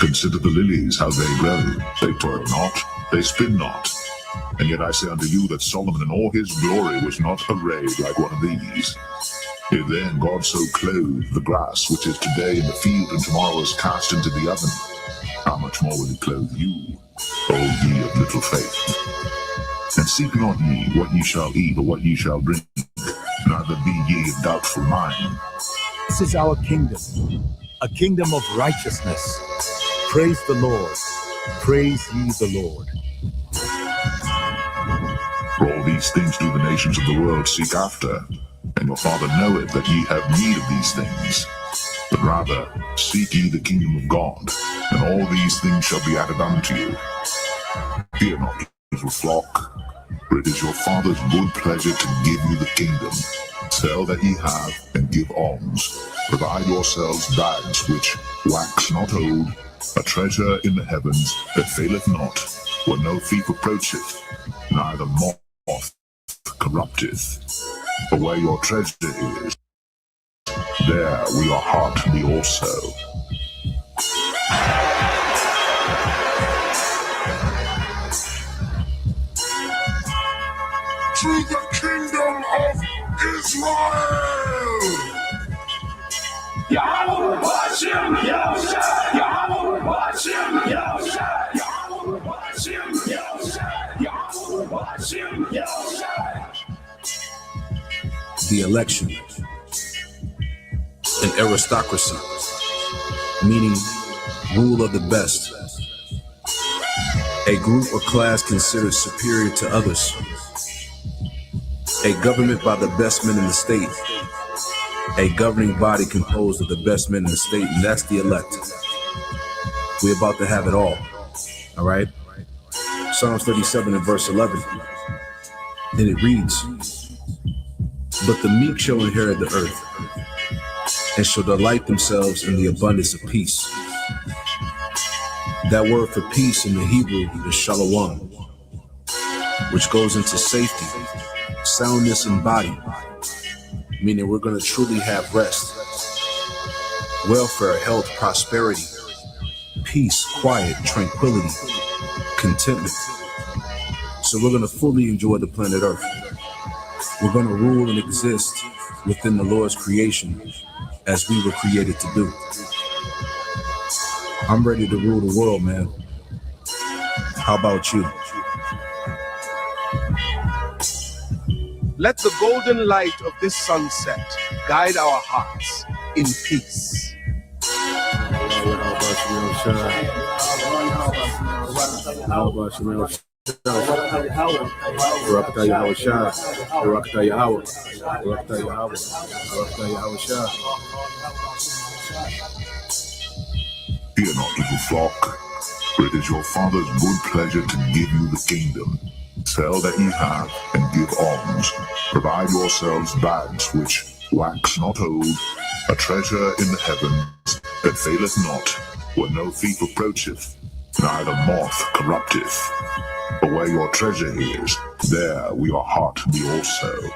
Consider the lilies, how they grow. They toil not, they spin not. And yet I say unto you that Solomon in all his glory was not arrayed like one of these. If then God so clothed the grass, which is today in the field and tomorrow is cast into the oven, how much more will he clothe you, O ye of little faith? And seek not ye what ye shall eat or what ye shall drink, neither be ye of doubtful mind. This is our kingdom, a kingdom of righteousness. Praise the Lord. Praise ye the Lord. For all these things do the nations of the world seek after, and your Father knoweth that ye have need of these things. But rather, seek ye the kingdom of God, and all these things shall be added unto you. Fear not, little flock, for it is your Father's good pleasure to give you the kingdom. Sell that ye have, and give alms. Provide yourselves bags which wax not old, a treasure in the heavens that faileth not, where no thief approacheth, neither moth corrupteth. For where your treasure is, there will your heart be also. To the kingdom of Israel! Yahweh Hashem, Yahweh, Yahweh Hashem, Yahweh, Yahweh Hashem, Yahweh, Yahweh Hashem, Yahweh. The election, an aristocracy, meaning rule of the best, a group or class considered superior to others, a government by the best men in the state, a governing body composed of the best men in the state, and that's the elect. We're about to have it all right? Psalms 37 and verse 11, and it reads, but the meek shall inherit the earth, and shall delight themselves in the abundance of peace. That word for peace in the Hebrew is shalom, which goes into safety, soundness in body, meaning we're going to truly have rest, welfare, health, prosperity, peace, quiet, tranquility, contentment. So we're going to fully enjoy the planet Earth. We're going to rule and exist within the Lord's creation as we were created to do. I'm ready to rule the world, man. How about you? Let the golden light of this sunset guide our hearts in peace. Fear not, little flock, for it is your Father's good pleasure to give you the kingdom. Sell that ye have, and give alms. Provide yourselves bags which wax not old, a treasure in the heavens that faileth not, where no thief approacheth, neither moth corrupteth. For where your treasure is, there will your heart be also.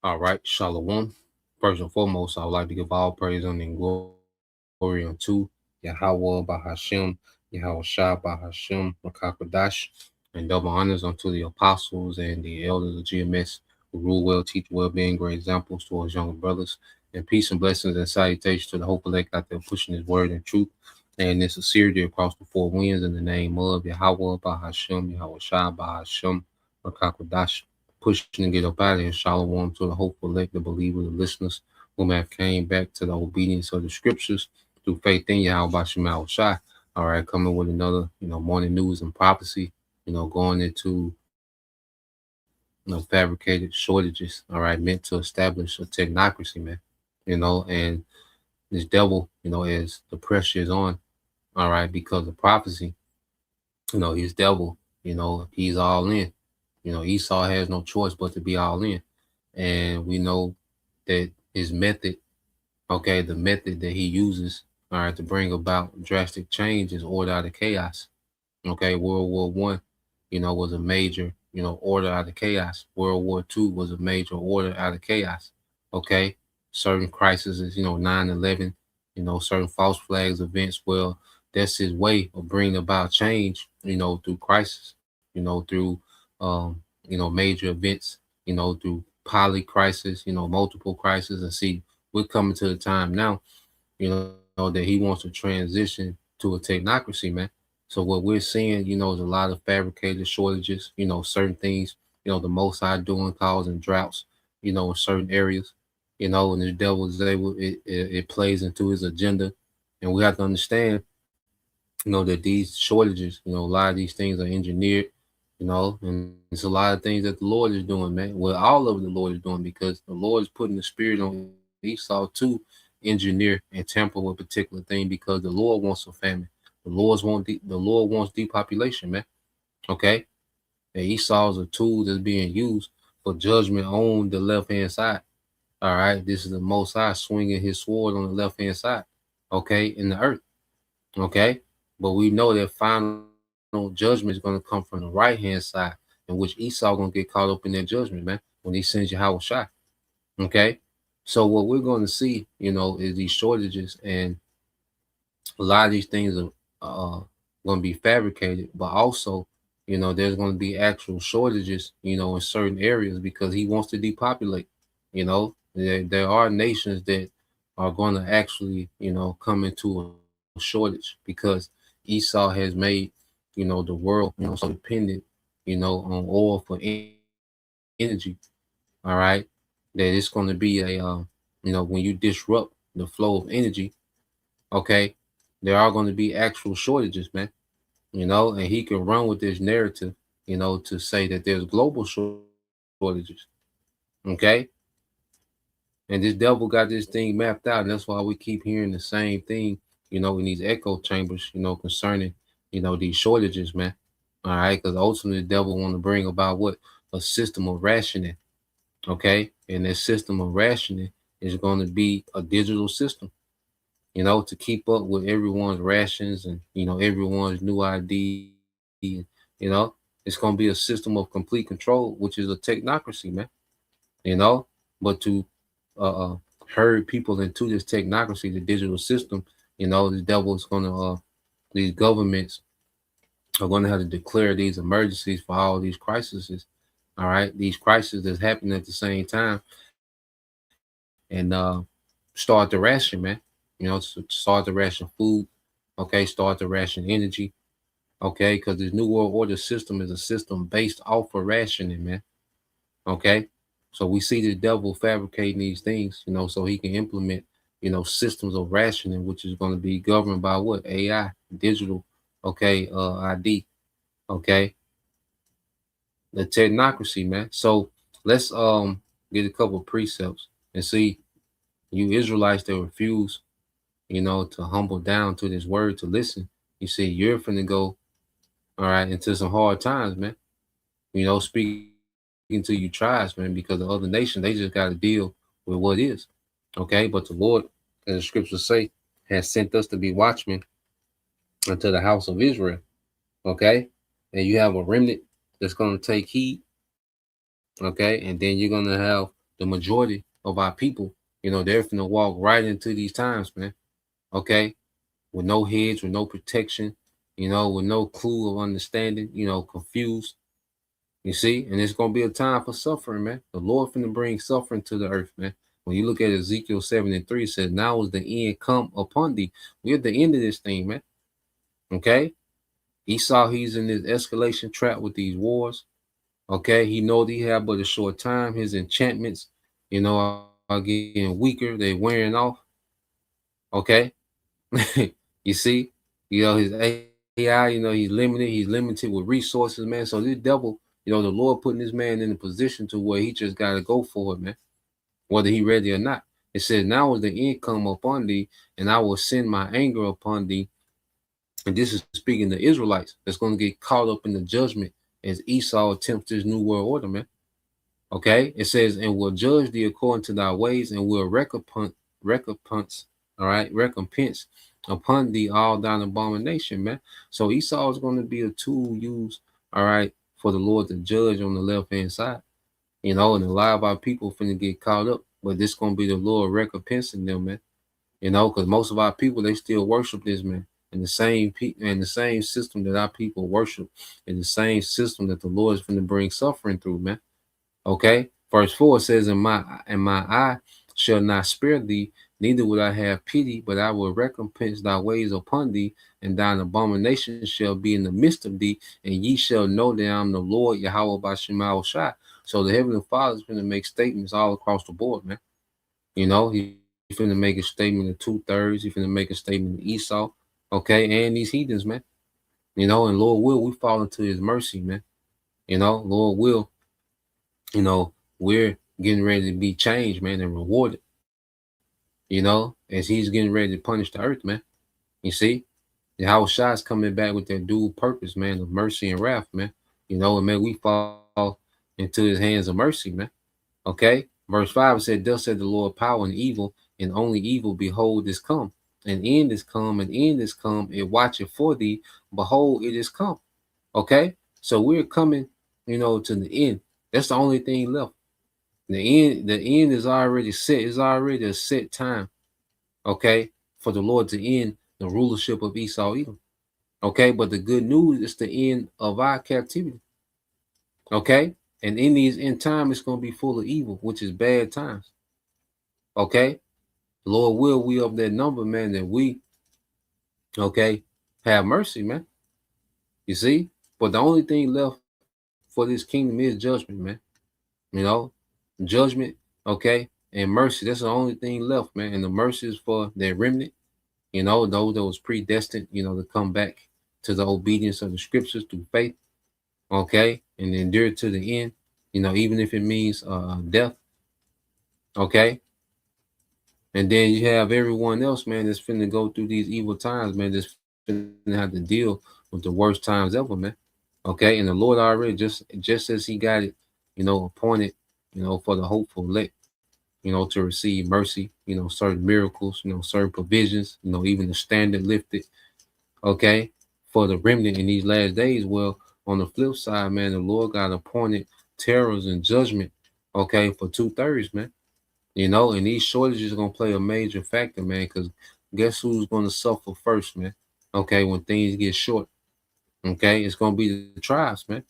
All right, Shalom. First and foremost, I would like to give all praise and glory unto Yahweh Bahashem, Yahweh Shah Bahashem, Makakwadash, and double honors unto the apostles and the elders of GMS who rule well, teach well, being great examples to us younger brothers. And peace and blessings and salutations to the hope elect out there pushing his word and truth and in sincerity across the four winds in the name of Yahweh Bahashem, Yahweh Shah Bahashem, Makakwadash. Pushing to get up out of here. Shalom to the hopeful elect, the believer, the listeners who have came back to the obedience of the scriptures through faith in Yahweh Shema Shai. All right, coming with another, morning news and prophecy, going into, fabricated shortages, all right, meant to establish a technocracy, man, and this devil, as the pressure is on, all right, because of prophecy. He's devil, he's all in. Esau has no choice but to be all in. And we know that his method, okay, the method that he uses, all right, to bring about drastic change is order out of chaos. Okay, World War One, was a major, order out of chaos. World War Two was a major order out of chaos. Okay, certain crises, 9/11, certain false flags events. Well, that's his way of bringing about change, through crisis, through, major events, through poly crisis, multiple crises. And see, we're coming to the time now, that he wants to transition to a technocracy, man. So what we're seeing, is a lot of fabricated shortages, certain things, the most high doing causing droughts, in certain areas, and the devil is able, it plays into his agenda. And we have to understand, that these shortages, a lot of these things are engineered, and it's a lot of things that the Lord is doing, man. Well, all of the Lord is doing, because the Lord is putting the spirit on Esau to engineer and tamper with a particular thing, because the Lord wants a famine. The Lord wants depopulation, man. Okay, and Esau is a tool that's being used for judgment on the left hand side. All right, this is the Most High swinging his sword on the left hand side. Okay, in the earth. Okay, but we know that final judgment is going to come from the right hand side, in which Esau going to get caught up in that judgment, man, when he sends Yahweh Shai. Okay, so what we're going to see, is these shortages, and a lot of these things are going to be fabricated, but also, there's going to be actual shortages, in certain areas, because he wants to depopulate. There are nations that are going to actually, come into a shortage, because Esau has made, the world, so dependent, on oil for energy. All right, that it's going to be when you disrupt the flow of energy, okay, there are going to be actual shortages, man. And he can run with this narrative, to say that there's global shortages, okay. And this devil got this thing mapped out, and that's why we keep hearing the same thing, in these echo chambers, concerning, these shortages, man. All right, because ultimately the devil want to bring about what? A system of rationing, okay. And this system of rationing is going to be a digital system, to keep up with everyone's rations, and everyone's new ID. It's gonna be a system of complete control, which is a technocracy, man. But to herd people into this technocracy, the digital system, the devil is gonna these governments are gonna have to declare these emergencies for all these crises. All right, these crises that's happening at the same time, and start to ration, man. Start to ration food, okay, start to ration energy, okay, because this new world order system is a system based off of rationing, man. Okay, so we see the devil fabricating these things, so he can implement, systems of rationing, which is going to be governed by what? AI, digital, okay, ID, okay, the technocracy, man. So let's get a couple of precepts and see, you Israelites that refuse, to humble down to this word, to listen. You see, you're finna go, all right, into some hard times, man. Speaking to you tribes, man, because the other nation, they just got to deal with what is. Okay, but the Lord, as the scriptures say, has sent us to be watchmen unto the house of Israel. Okay, and you have a remnant that's going to take heed. Okay, and then you're going to have the majority of our people, they're going to walk right into these times, man. Okay, with no hedge, with no protection, with no clue of understanding, confused. You see, and it's gonna be a time for suffering, man. The Lord finna bring suffering to the earth, man. When you look at Ezekiel 7:3, it says, "Now is the end come upon thee." We're at the end of this thing, man. Okay, Esau, he's in this escalation trap with these wars. Okay, he know that he have but a short time. His enchantments, are getting weaker. They wearing off. Okay, you see, his AI, he's limited with resources, man. So this devil, the Lord putting this man in a position to where he just got to go for it, man, whether he ready or not. It says, "Now is the end come upon thee, and I will send my anger upon thee, And this is speaking to Israelites that's going to get caught up in the judgment as Esau attempts this new world order, man. Okay, it says, and will judge thee according to thy ways, and will recompense, all right, recompense upon thee all thine abomination, man. So Esau is going to be a tool used, all right, for the Lord to judge on the left hand side, and a lot of our people finna get caught up, but this gonna be the Lord recompensing them, man. Because most of our people they still worship this, man. And the same system that our people worship, and the same system that the Lord is going to bring suffering through, man. Okay. Verse 4 says, and my eye shall not spare thee, neither will I have pity, but I will recompense thy ways upon thee, and thine abomination shall be in the midst of thee, and ye shall know that I am the Lord Yahweh by Shema Shai. So the Heavenly Father is going to make statements all across the board, man. He's going to make a statement of 2/3. He's going to make a statement of Esau, okay, and these heathens, man. And Lord will, we fall into his mercy, man. Lord will, we're getting ready to be changed, man, and rewarded, as he's getting ready to punish the earth, man. You see, the Yahweh Shai is coming back with that dual purpose, man, of mercy and wrath, man. And may we fall into his hands of mercy, man. Okay. Verse 5 said, thus said the Lord, power and evil, and only evil, behold, is come. An end is come, an end is come, it watcheth for thee, behold, it is come. Okay. So we're coming, to the end. That's the only thing left. The end is already set. It's already a set time, okay, for the Lord to end the rulership of Esau Edom. Okay, but the good news is the end of our captivity. Okay, and in these end time, it's going to be full of evil, which is bad times. Okay, Lord will we of that number, man, that we, okay, have mercy, man. You see, but the only thing left for this kingdom is judgment, man. Judgment, okay, and mercy. That's the only thing left, man. And the mercy is for their remnant, those that was predestined, to come back to the obedience of the scriptures through faith, okay, and endure to the end, even if it means death, okay. And then you have everyone else, man, that's finna go through these evil times, man, that's finna have to deal with the worst times ever, man. Okay, and the Lord already just as he got it, appointed, for the hopeful elect, to receive mercy, certain miracles, certain provisions, even the standard lifted, okay, for the remnant in these last days. Well, on the flip side, man, the Lord got appointed terrors and judgment, okay, for 2/3, man. And these shortages are gonna play a major factor, man, because guess who's gonna suffer first, man? Okay, when things get short, okay, it's gonna be the tribes, man.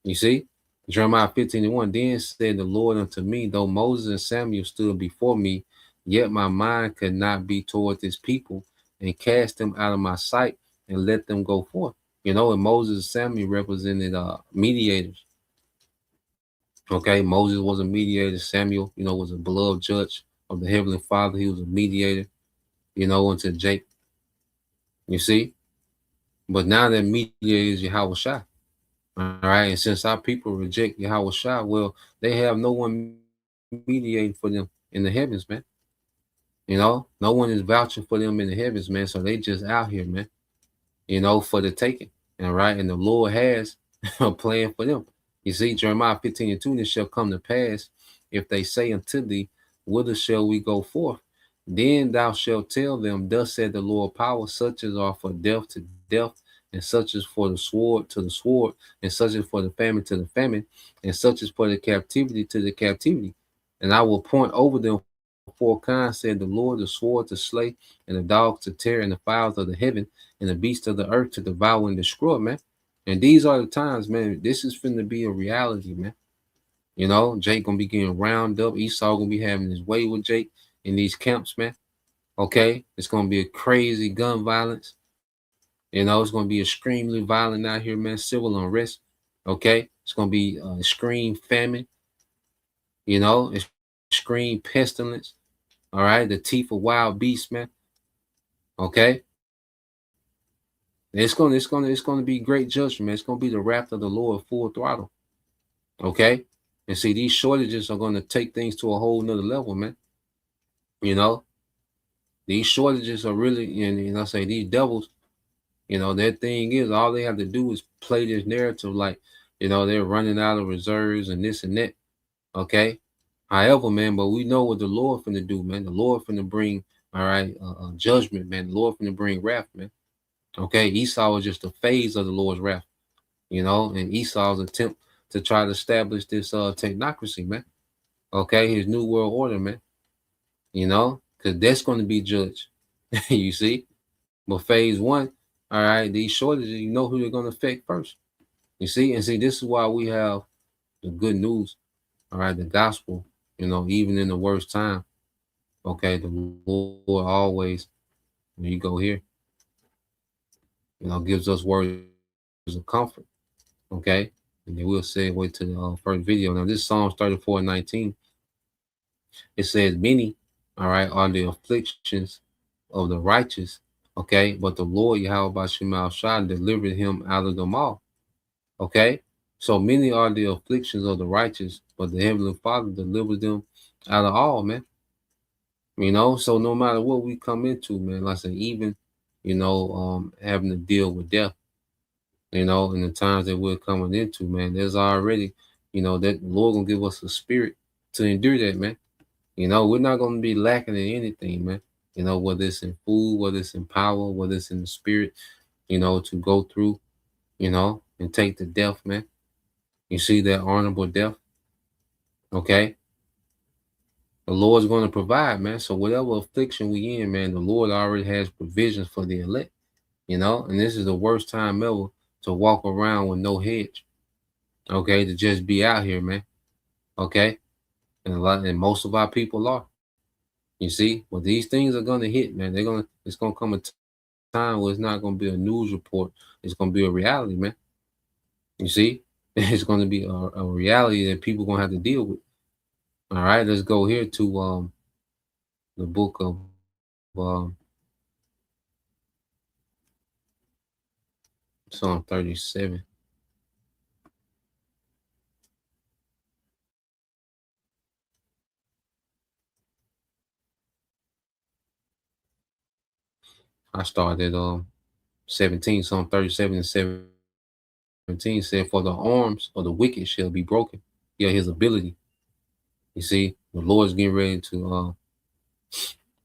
You see, Jeremiah 15:1, then said the Lord unto me, though Moses and Samuel stood before me, yet my mind could not be toward this people, and cast them out of my sight and let them go forth. And Moses and Samuel represented mediators. Okay, Moses was a mediator. Samuel, was a beloved judge of the Heavenly Father. He was a mediator, unto Jacob. You see? But now that mediator is Yahweh Shai. All right. And since our people reject Yahweh Shai, well, they have no one mediating for them in the heavens, man. No one is vouching for them in the heavens, man. So they just out here, man, for the taking. All right. And the Lord has a plan for them. You see, Jeremiah 15:2, it shall come to pass if they say unto thee, whither shall we go forth? Then thou shalt tell them, thus said the Lord power, such as are for death to death, and such as for the sword to the sword, and such as for the famine to the famine, and such as for the captivity to the captivity. And I will point over them 4 kinds, said the Lord, the sword to slay, and the dogs to tear, and the fowls of the heaven, and the beasts of the earth to devour and destroy, man. And these are the times, man. This is finna be a reality, man. Jake gonna be getting round up. Esau gonna be having his way with Jake in these camps, man. Okay, it's gonna be a crazy gun violence. It's gonna be extremely violent out here, man. Civil unrest. Okay, it's gonna be extreme famine. Extreme pestilence. All right, the teeth of wild beasts, man. Okay, it's gonna be great judgment, man. It's gonna be the wrath of the Lord full throttle. Okay, and see, these shortages are gonna take things to a whole nother level, man. These shortages are really, and I say these devils, Their thing is all they have to do is play this narrative like, they're running out of reserves and this and that. Okay. However, man, but we know what the Lord finna do, man. The Lord finna bring, all right, judgment, man. The Lord finna bring wrath, man. Okay. Esau was just a phase of the Lord's wrath, and Esau's attempt to try to establish this technocracy, man. Okay. His new world order, man. Because that's going to be judged. You see? But phase one, all right, these shortages, you know who they're going to affect first. You see? And see, this is why we have the good news, all right, the gospel, even in the worst time. Okay, the Lord always, when you go here, gives us words of comfort. Okay, and then we'll segue to the first video. Now, this Psalms 34:19. It says, "Many, all right, are the afflictions of the righteous." Okay, but the Lord Yahweh Shemal Shah delivered him out of them all. Okay, so many are the afflictions of the righteous, but the Heavenly Father delivers them out of all, man. So no matter what we come into, man, like I said, even, having to deal with death, in the times that we're coming into, man, there's already, that Lord gonna give us a spirit to endure that, man. We're not gonna be lacking in anything, man. Whether it's in food, whether it's in power, whether it's in the spirit, to go through, and take the death, man. You see that honorable death, okay? The Lord's going to provide, man. So whatever affliction we in, man, the Lord already has provisions for the elect, and this is the worst time ever to walk around with no hedge, okay, to just be out here, man, okay? And most of our people are, you see, but these things are going to hit, man. It's going to come a time where it's not going to be a news report. It's going to be a reality, man. You see, it's going to be a reality that people going to have to deal with. All right, let's go here to the book of Psalm 37. I started 17, Psalm 37 and 17 said, "For the arms of the wicked shall be broken." Yeah, his ability. You see, the Lord's getting ready to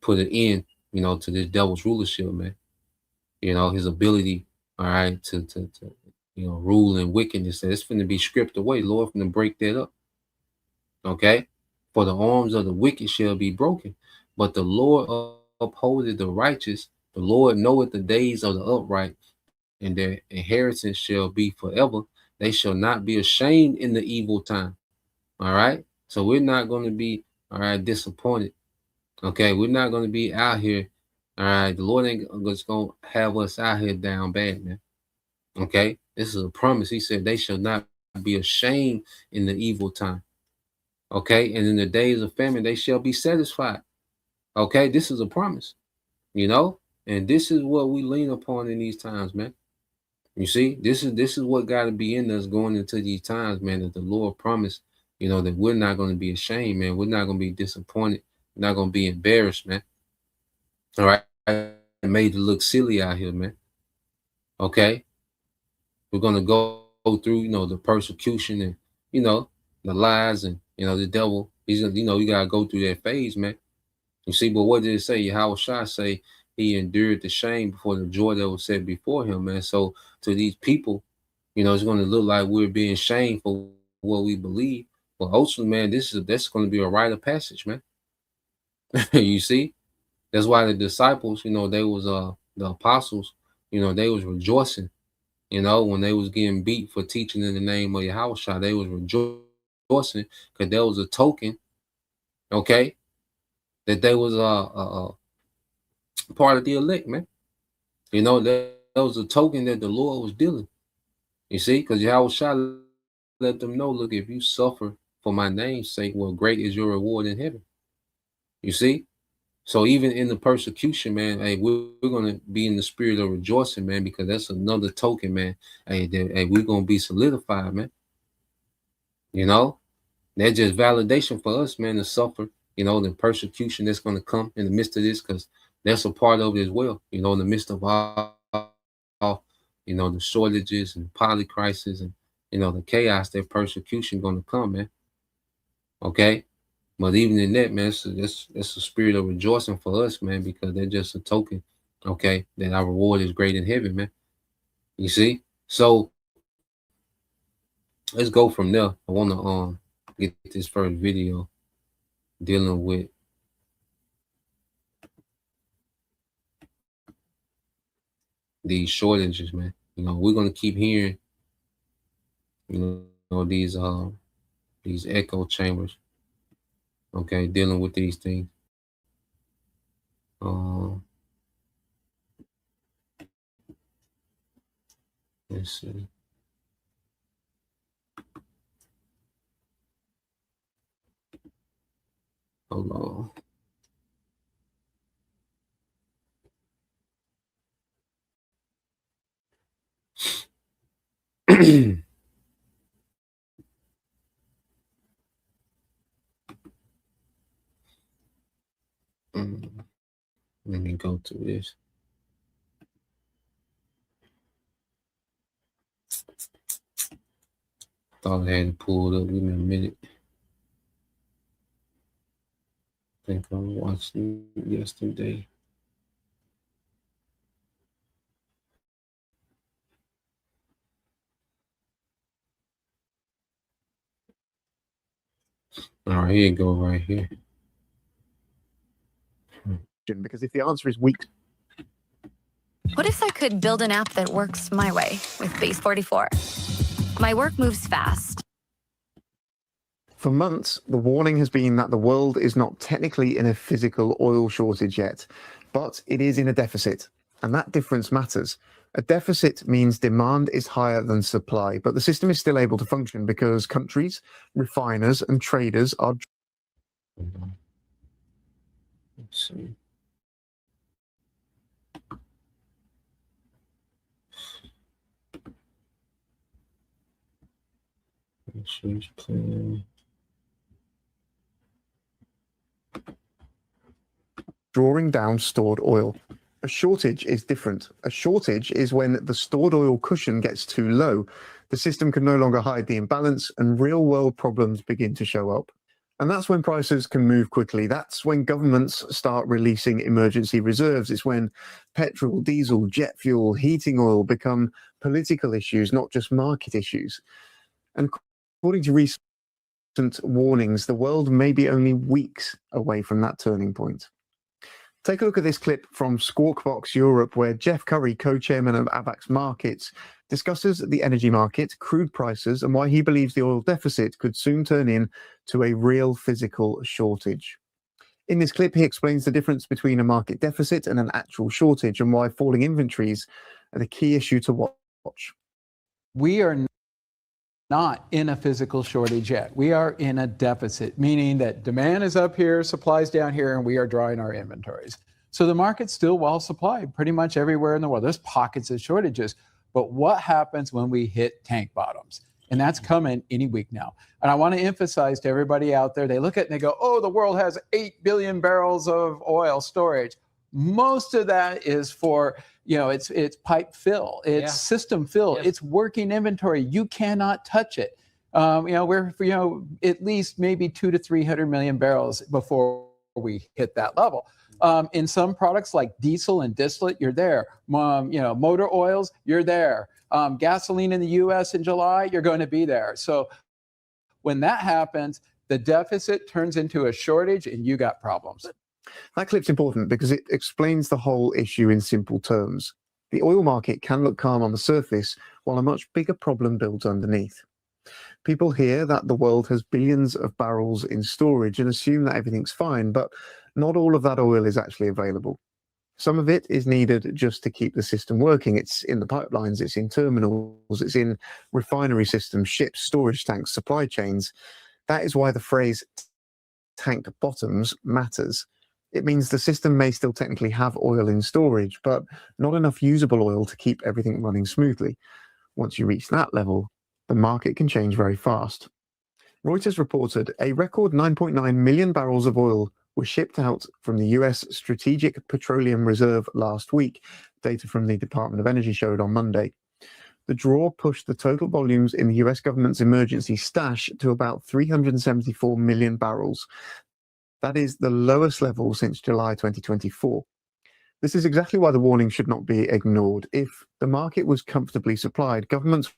put an end, to this devil's rulership, man. His ability, all right, to rule in wickedness. It's going to be stripped away. Lord going to break that up. Okay? For the arms of the wicked shall be broken, but the Lord upholdeth the righteous. The Lord knoweth the days of the upright, and their inheritance shall be forever. They shall not be ashamed in the evil time. All right? So we're not going to be, all right, disappointed. Okay? We're not going to be out here. All right? The Lord ain't just going to have us out here down bad, man. Okay? This is a promise. He said they shall not be ashamed in the evil time. Okay? And in the days of famine, they shall be satisfied. Okay? This is a promise, and this is what we lean upon in these times, man. You see, this is what got to be in us going into these times, man, that the Lord promised, that we're not going to be ashamed, man. We're not going to be disappointed. We're not going to be embarrassed, man. All right. Made to look silly out here, man. Okay. We're going to go through, the persecution and, the lies and, the devil. He's, you got to go through that phase, man. You see, but what did it say? Yahweh Shai say he endured the shame before the joy that was set before him, man. So to these people, it's going to look like we're being shamed for what we believe. But ultimately, man, that's going to be a rite of passage, man. You see, that's why the disciples, they was the apostles, they was rejoicing, when they was getting beat for teaching in the name of Yahweh Shai, they was rejoicing because there was a token, okay, that they was part of the elect, man. That was a token that the Lord was dealing. You see, because Yahweh Shai let them know, look, if you suffer for my name's sake, well, great is your reward in heaven. You see? So even in the persecution, man, hey, we're going to be in the spirit of rejoicing, man, because that's another token, man. Hey, we're going to be solidified, man. That's just validation for us, man, to suffer, the persecution that's going to come in the midst of this, because that's a part of it as well, in the midst of all the shortages and poly crisis and the chaos, that persecution gonna come, man. Okay. But even in that, man, it's a spirit of rejoicing for us, man, because they're just a token, okay, that our reward is great in heaven, man. You see? So let's go from there. I wanna get this first video dealing with these shortages, man. We're gonna keep hearing, these echo chambers, okay, dealing with these things. Let's see. Hold on. Let me go to this. Thought I had it pulled up. Give me a minute. I think I watched it yesterday. All right, here you go, right here. Because if the answer is weak. What if I could build an app that works my way with Base 44? My work moves fast. For months, the warning has been that the world is not technically in a physical oil shortage yet, but it is in a deficit, and that difference matters. A deficit means demand is higher than supply, but the system is still able to function because countries, refiners, and traders are. Let's see. Insurance plan. Drawing down stored oil. A shortage is different. A shortage is when the stored oil cushion gets too low. The system can no longer hide the imbalance and real-world problems begin to show up. And that's when prices can move quickly. That's when governments start releasing emergency reserves. It's when petrol, diesel, jet fuel, heating oil become political issues, not just market issues. And according to recent warnings, the world may be only weeks away from that turning point. Take a look at this clip from Squawkbox Europe, where Jeff Curry, co-chairman of AVAX Markets, discusses the energy market, crude prices, and why he believes the oil deficit could soon turn into a real physical shortage. In this clip, he explains the difference between a market deficit and an actual shortage, and why falling inventories are the key issue to watch. We are not in a physical shortage yet. We are in a deficit, meaning that demand is up here, supply's down here, and we are drawing our inventories. So the market's still well supplied pretty much everywhere in the world. There's pockets of shortages. But what happens when we hit tank bottoms? And that's coming any week now. And I want to emphasize to everybody out there, they look at it and they go, oh, the world has 8 billion barrels of oil storage. Most of that is for, it's pipe fill, it's system fill, it's working inventory. You cannot touch it. We're at least maybe 200 to 300 million barrels before we hit that level. In some products like diesel and distillate, you're there. Motor oils, you're there. Gasoline in the U.S. in July, you're going to be there. So when that happens, the deficit turns into a shortage, and you got problems. That clip's important because it explains the whole issue in simple terms. The oil market can look calm on the surface, while a much bigger problem builds underneath. People hear that the world has billions of barrels in storage and assume that everything's fine, but not all of that oil is actually available. Some of it is needed just to keep the system working. It's in the pipelines, it's in terminals, it's in refinery systems, ships, storage tanks, supply chains. That is why the phrase tank bottoms matters. It means the system may still technically have oil in storage, but not enough usable oil to keep everything running smoothly. Once you reach that level, the market can change very fast. Reuters reported a record 9.9 million barrels of oil were shipped out from the US Strategic Petroleum Reserve last week, data from the Department of Energy showed on Monday. The draw pushed the total volumes in the US government's emergency stash to about 374 million barrels. That is the lowest level since July 2024. This is exactly why the warning should not be ignored. If the market was comfortably supplied, governments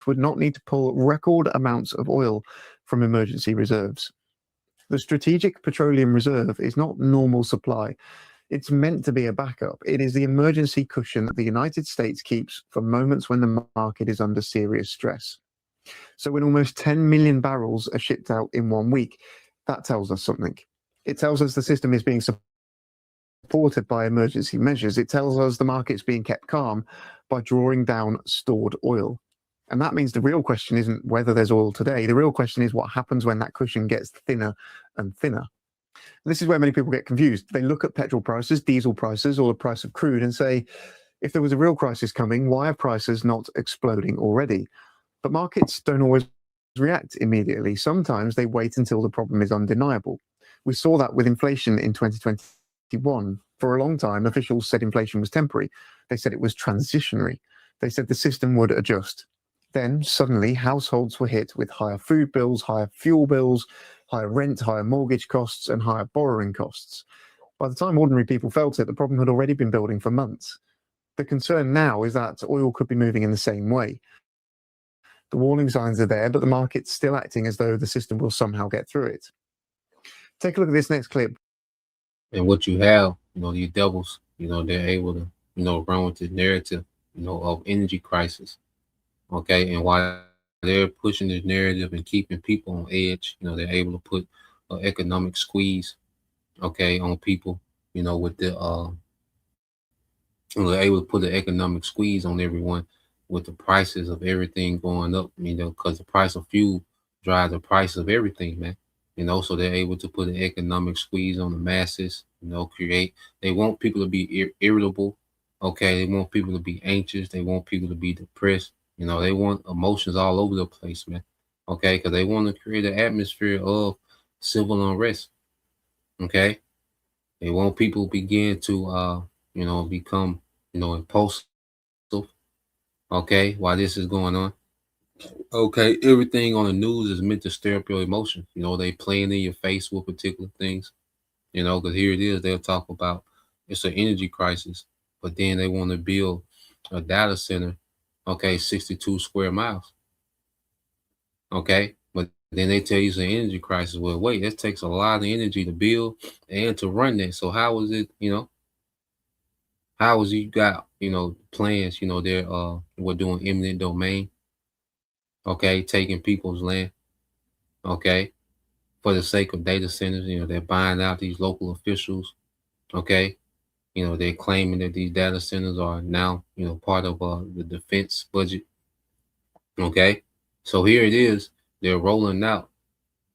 would not need to pull record amounts of oil from emergency reserves. The Strategic Petroleum Reserve is not normal supply. It's meant to be a backup. It is the emergency cushion that the United States keeps for moments when the market is under serious stress. So when almost 10 million barrels are shipped out in 1 week, that tells us something. It tells us the system is being supported by emergency measures. It tells us the market's being kept calm by drawing down stored oil. And that means the real question isn't whether there's oil today. The real question is what happens when that cushion gets thinner and thinner. And this is where many people get confused. They look at petrol prices, diesel prices, or the price of crude and say, if there was a real crisis coming, why are prices not exploding already? But markets don't always react immediately. Sometimes they wait until the problem is undeniable. We saw that with inflation in 2021. For a long time, officials said inflation was temporary. They said it was transitionary. They said the system would adjust. Then suddenly households were hit with higher food bills, higher fuel bills, higher rent, higher mortgage costs, and higher borrowing costs. By the time ordinary people felt it, the problem had already been building for months. The concern now is that oil could be moving in the same way. The warning signs are there, but the market's still acting as though the system will somehow get through it. Take a look at this next clip. And what you have, these devils, they're able to, run with the narrative, of energy crisis. Okay, and while they're pushing this narrative and keeping people on edge, they're able to put an economic squeeze, okay, on people, with the they're able to put an economic squeeze on everyone with the prices of everything going up, because the price of fuel drives the price of everything, man. So they're able to put an economic squeeze on the masses, they want people to be irritable, okay, they want people to be anxious, they want people to be depressed. They want emotions all over the place, man. Okay, because they want to create an atmosphere of civil unrest. Okay, they want people to begin to, become, impulsive. Okay, while this is going on. Okay, everything on the news is meant to stir up your emotions. They playing in your face with particular things. Because here it is, they'll talk about it's an energy crisis, but then they want to build a data center. Okay, 62 square miles. Okay, but then they tell you it's an energy crisis. Well, wait, that takes a lot of energy to build and to run that. So how is it, how is you got, plans, they're we're doing eminent domain. Okay, taking people's land. Okay, for the sake of data centers, they're buying out these local officials. Okay, they're claiming that these data centers are now, part of the defense budget. Okay, so here it is. They're rolling out,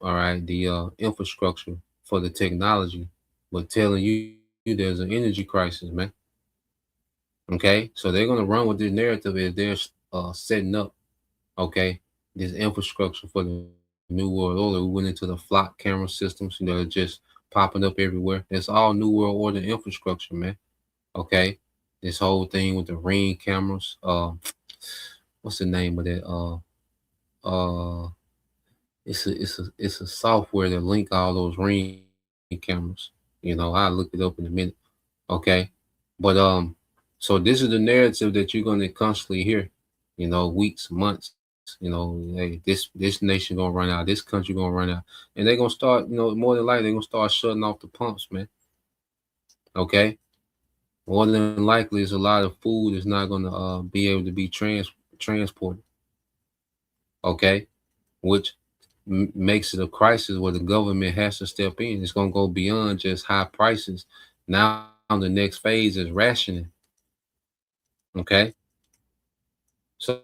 all right, the infrastructure for the technology, but telling you there's an energy crisis, man. Okay, so they're gonna run with this narrative as they're setting up, okay, this infrastructure for the new world order. We went into the flock camera systems, just popping up everywhere. That's all new world order infrastructure, man. Okay, this whole thing with the ring cameras. What's the name of that? It's a software that link all those ring cameras. I'll look it up in a minute. Okay, but so this is the narrative that you're gonna constantly hear. Weeks, months. Hey, this nation gonna run out. This country gonna run out, and they're gonna start. More than likely they're gonna start shutting off the pumps, man. Okay. More than likely, it's a lot of food that's not going to be able to be transported. Okay, which makes it a crisis where the government has to step in. It's going to go beyond just high prices. Now the next phase is rationing. Okay, so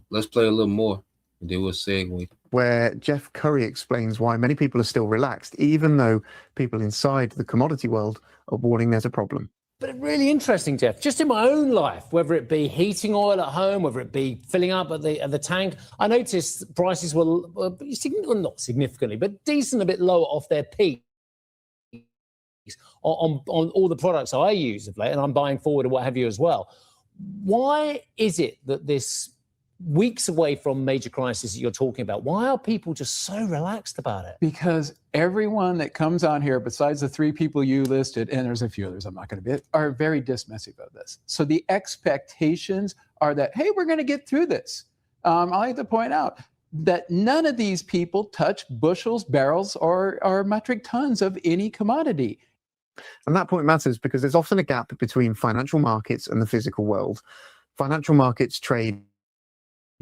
let's play a little more, and then we'll segue. Where Jeff Curry explains why many people are still relaxed, even though people inside the commodity world are warning there's a problem. But really interesting, Jeff, just in my own life, whether it be heating oil at home, whether it be filling up at the tank, I noticed prices were not significantly, but decent a bit lower off their peak on all the products I use of late, and I'm buying forward and what have you as well. Why is it that this weeks away from major crisis that you're talking about, why are people just so relaxed about it? Because everyone that comes on here, besides the three people you listed, and there's a few others I'm not going to be, are very dismissive of this. So the expectations are that, hey, we're going to get through this. I like to point out that none of these people touch bushels, barrels, or metric tons of any commodity. And that point matters because there's often a gap between financial markets and the physical world. Financial markets trade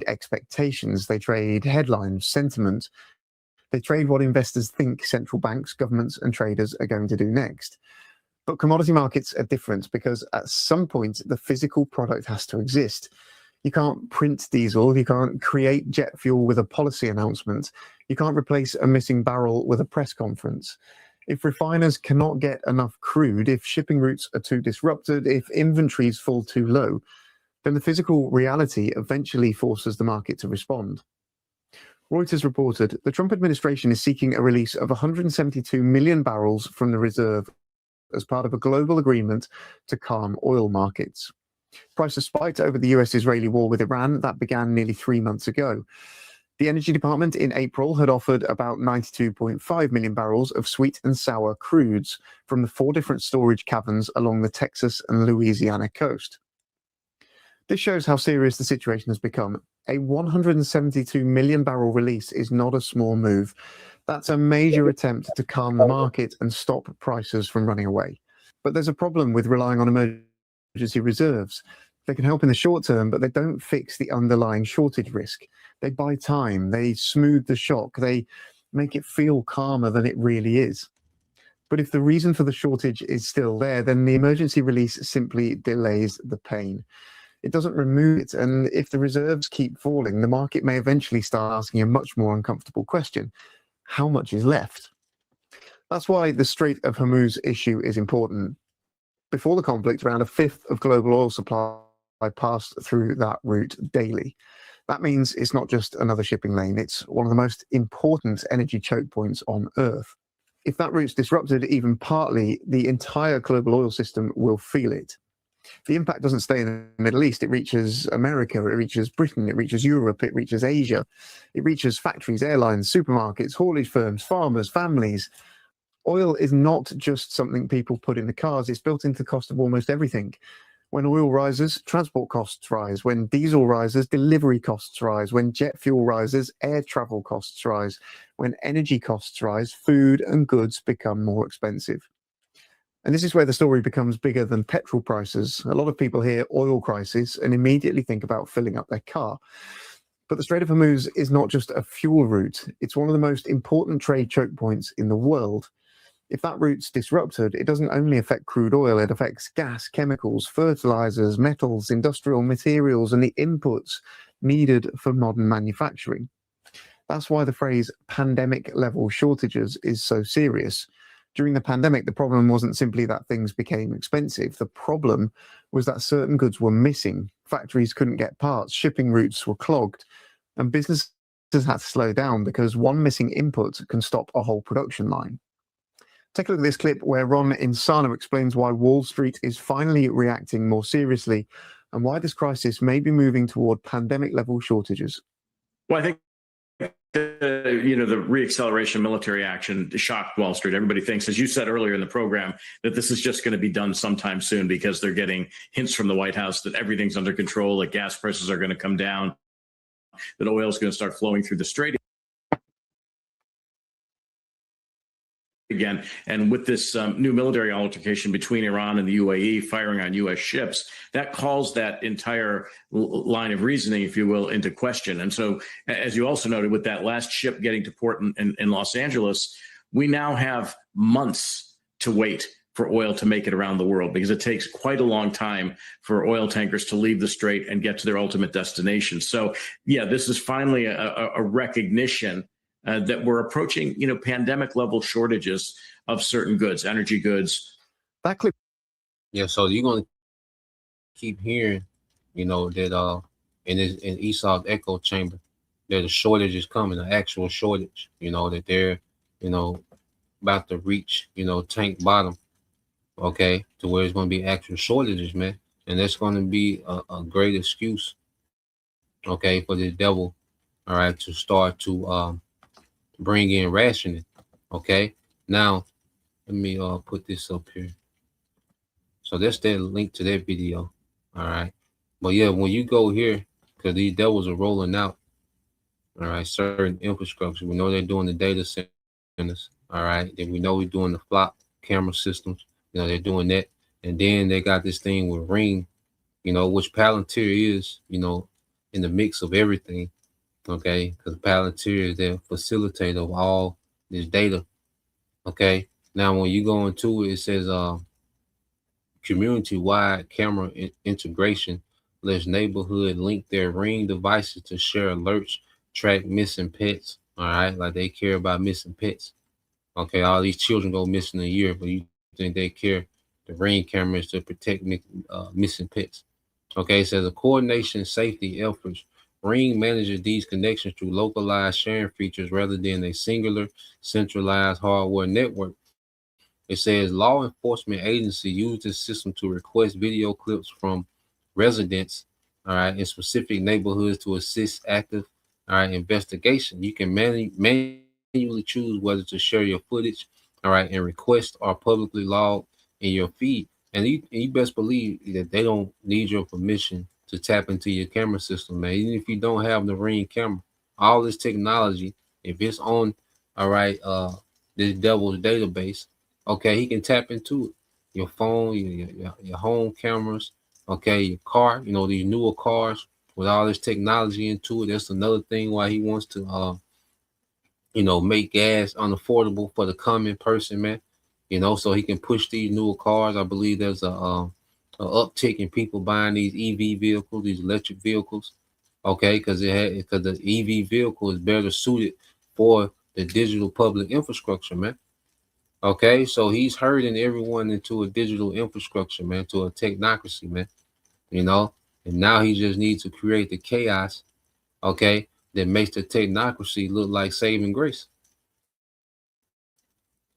expectations, they trade headlines, sentiment, they trade what investors think central banks, governments, and traders are going to do next. But commodity markets are different because at some point the physical product has to exist. You can't print diesel, you can't create jet fuel with a policy announcement, you can't replace a missing barrel with a press conference. If refiners cannot get enough crude, if shipping routes are too disrupted, if inventories fall too low, then the physical reality eventually forces the market to respond. Reuters reported the Trump administration is seeking a release of 172 million barrels from the reserve as part of a global agreement to calm oil markets. Prices spiked over the US-Israeli war with Iran that began nearly 3 months ago. The Energy Department in April had offered about 92.5 million barrels of sweet and sour crudes from the 4 different storage caverns along the Texas and Louisiana coast. This shows how serious the situation has become. A 172 million barrel release is not a small move. That's a major attempt to calm the market and stop prices from running away. But there's a problem with relying on emergency reserves. They can help in the short term, but they don't fix the underlying shortage risk. They buy time, they smooth the shock, they make it feel calmer than it really is. But if the reason for the shortage is still there, then the emergency release simply delays the pain. It doesn't remove it, and if the reserves keep falling, the market may eventually start asking a much more uncomfortable question. How much is left? That's why the Strait of Hormuz issue is important. Before the conflict, around a fifth of global oil supply passed through that route daily. That means it's not just another shipping lane, it's one of the most important energy choke points on Earth. If that route's disrupted even partly, the entire global oil system will feel it. The impact doesn't stay in the Middle East. It reaches America, it reaches Britain, it reaches Europe, it reaches Asia. It reaches factories, airlines, supermarkets, haulage firms, farmers, families. Oil is not just something people put in the cars. It's built into the cost of almost everything. When oil rises, transport costs rise. When diesel rises, delivery costs rise. When jet fuel rises, air travel costs rise. When energy costs rise, food and goods become more expensive. And this is where the story becomes bigger than petrol prices. A lot of people hear oil crisis and immediately think about filling up their car. But the Strait of Hormuz is not just a fuel route. It's one of the most important trade choke points in the world. If that route's disrupted, it doesn't only affect crude oil, it affects gas, chemicals, fertilizers, metals, industrial materials, and the inputs needed for modern manufacturing. That's why the phrase pandemic-level shortages is so serious. During the pandemic, the problem wasn't simply that things became expensive. The problem was that certain goods were missing. Factories couldn't get parts, shipping routes were clogged, and businesses had to slow down because one missing input can stop a whole production line. Take a look at this clip where Ron Insana explains why Wall Street is finally reacting more seriously and why this crisis may be moving toward pandemic-level shortages. Well, I think the reacceleration military action shocked Wall Street. Everybody thinks, as you said earlier in the program, that this is just going to be done sometime soon because they're getting hints from the White House that everything's under control, that gas prices are going to come down, that oil is going to start flowing through the strait again. And with this new military altercation between Iran and the UAE firing on U.S. ships, that calls that entire line of reasoning, if you will, into question. And so, as you also noted, with that last ship getting to port in Los Angeles, we now have months to wait for oil to make it around the world because it takes quite a long time for oil tankers to leave the strait and get to their ultimate destination. So, yeah, this is finally a recognition that we're approaching, pandemic level shortages of certain goods, energy goods. That clip. Yeah, so you're gonna keep hearing, that in Esau's echo chamber, that a shortage is coming, an actual shortage. That they're, about to reach, tank bottom. okay, to where it's going to be actual shortages, man. And that's going to be a great excuse, okay, for the devil, all right, to start to bring in rationing, okay. Now, let me put this up here. So that's that link to that video, all right. But yeah, when you go here, because these devils are rolling out, all right, certain infrastructure. We know they're doing the data centers, all right. Then we know we're doing the flop camera systems. You know, they're doing that. And then they got this thing with Ring, you know, which Palantir is, you know, in the mix of everything, okay? Because Palantir is the facilitator of all this data, okay? Now, when you go into it, it says community-wide camera integration lets neighborhood link their Ring devices to share alerts, track missing pets, all right? Like they care about missing pets, okay? All these children go missing a year, but you think they care? The Ring cameras to protect missing pets. Okay, it says a coordination safety efforts. Ring manages these connections through localized sharing features rather than a singular centralized hardware network. It says law enforcement agency use this system to request video clips from residents, all right, in specific neighborhoods to assist active, all right, investigation. You can manually choose whether to share your footage, all right, and request or publicly log in your feed. And you best believe that they don't need your permission to tap into your camera system, man. Even if you don't have the Ring camera, all this technology, if it's on, all right, this devil's database, okay, he can tap into it. Your phone, your home cameras, okay, your car, you know, these newer cars with all this technology into it. That's another thing why he wants to you know, make gas unaffordable for the common person, man. You know, so he can push these newer cars. I believe there's a uptick in people buying these EV vehicles, these electric vehicles. Okay, because the EV vehicle is better suited for the digital public infrastructure, man. Okay, so he's herding everyone into a digital infrastructure, man, to a technocracy, man. You know, and now he just needs to create the chaos, okay, that makes the technocracy look like saving grace.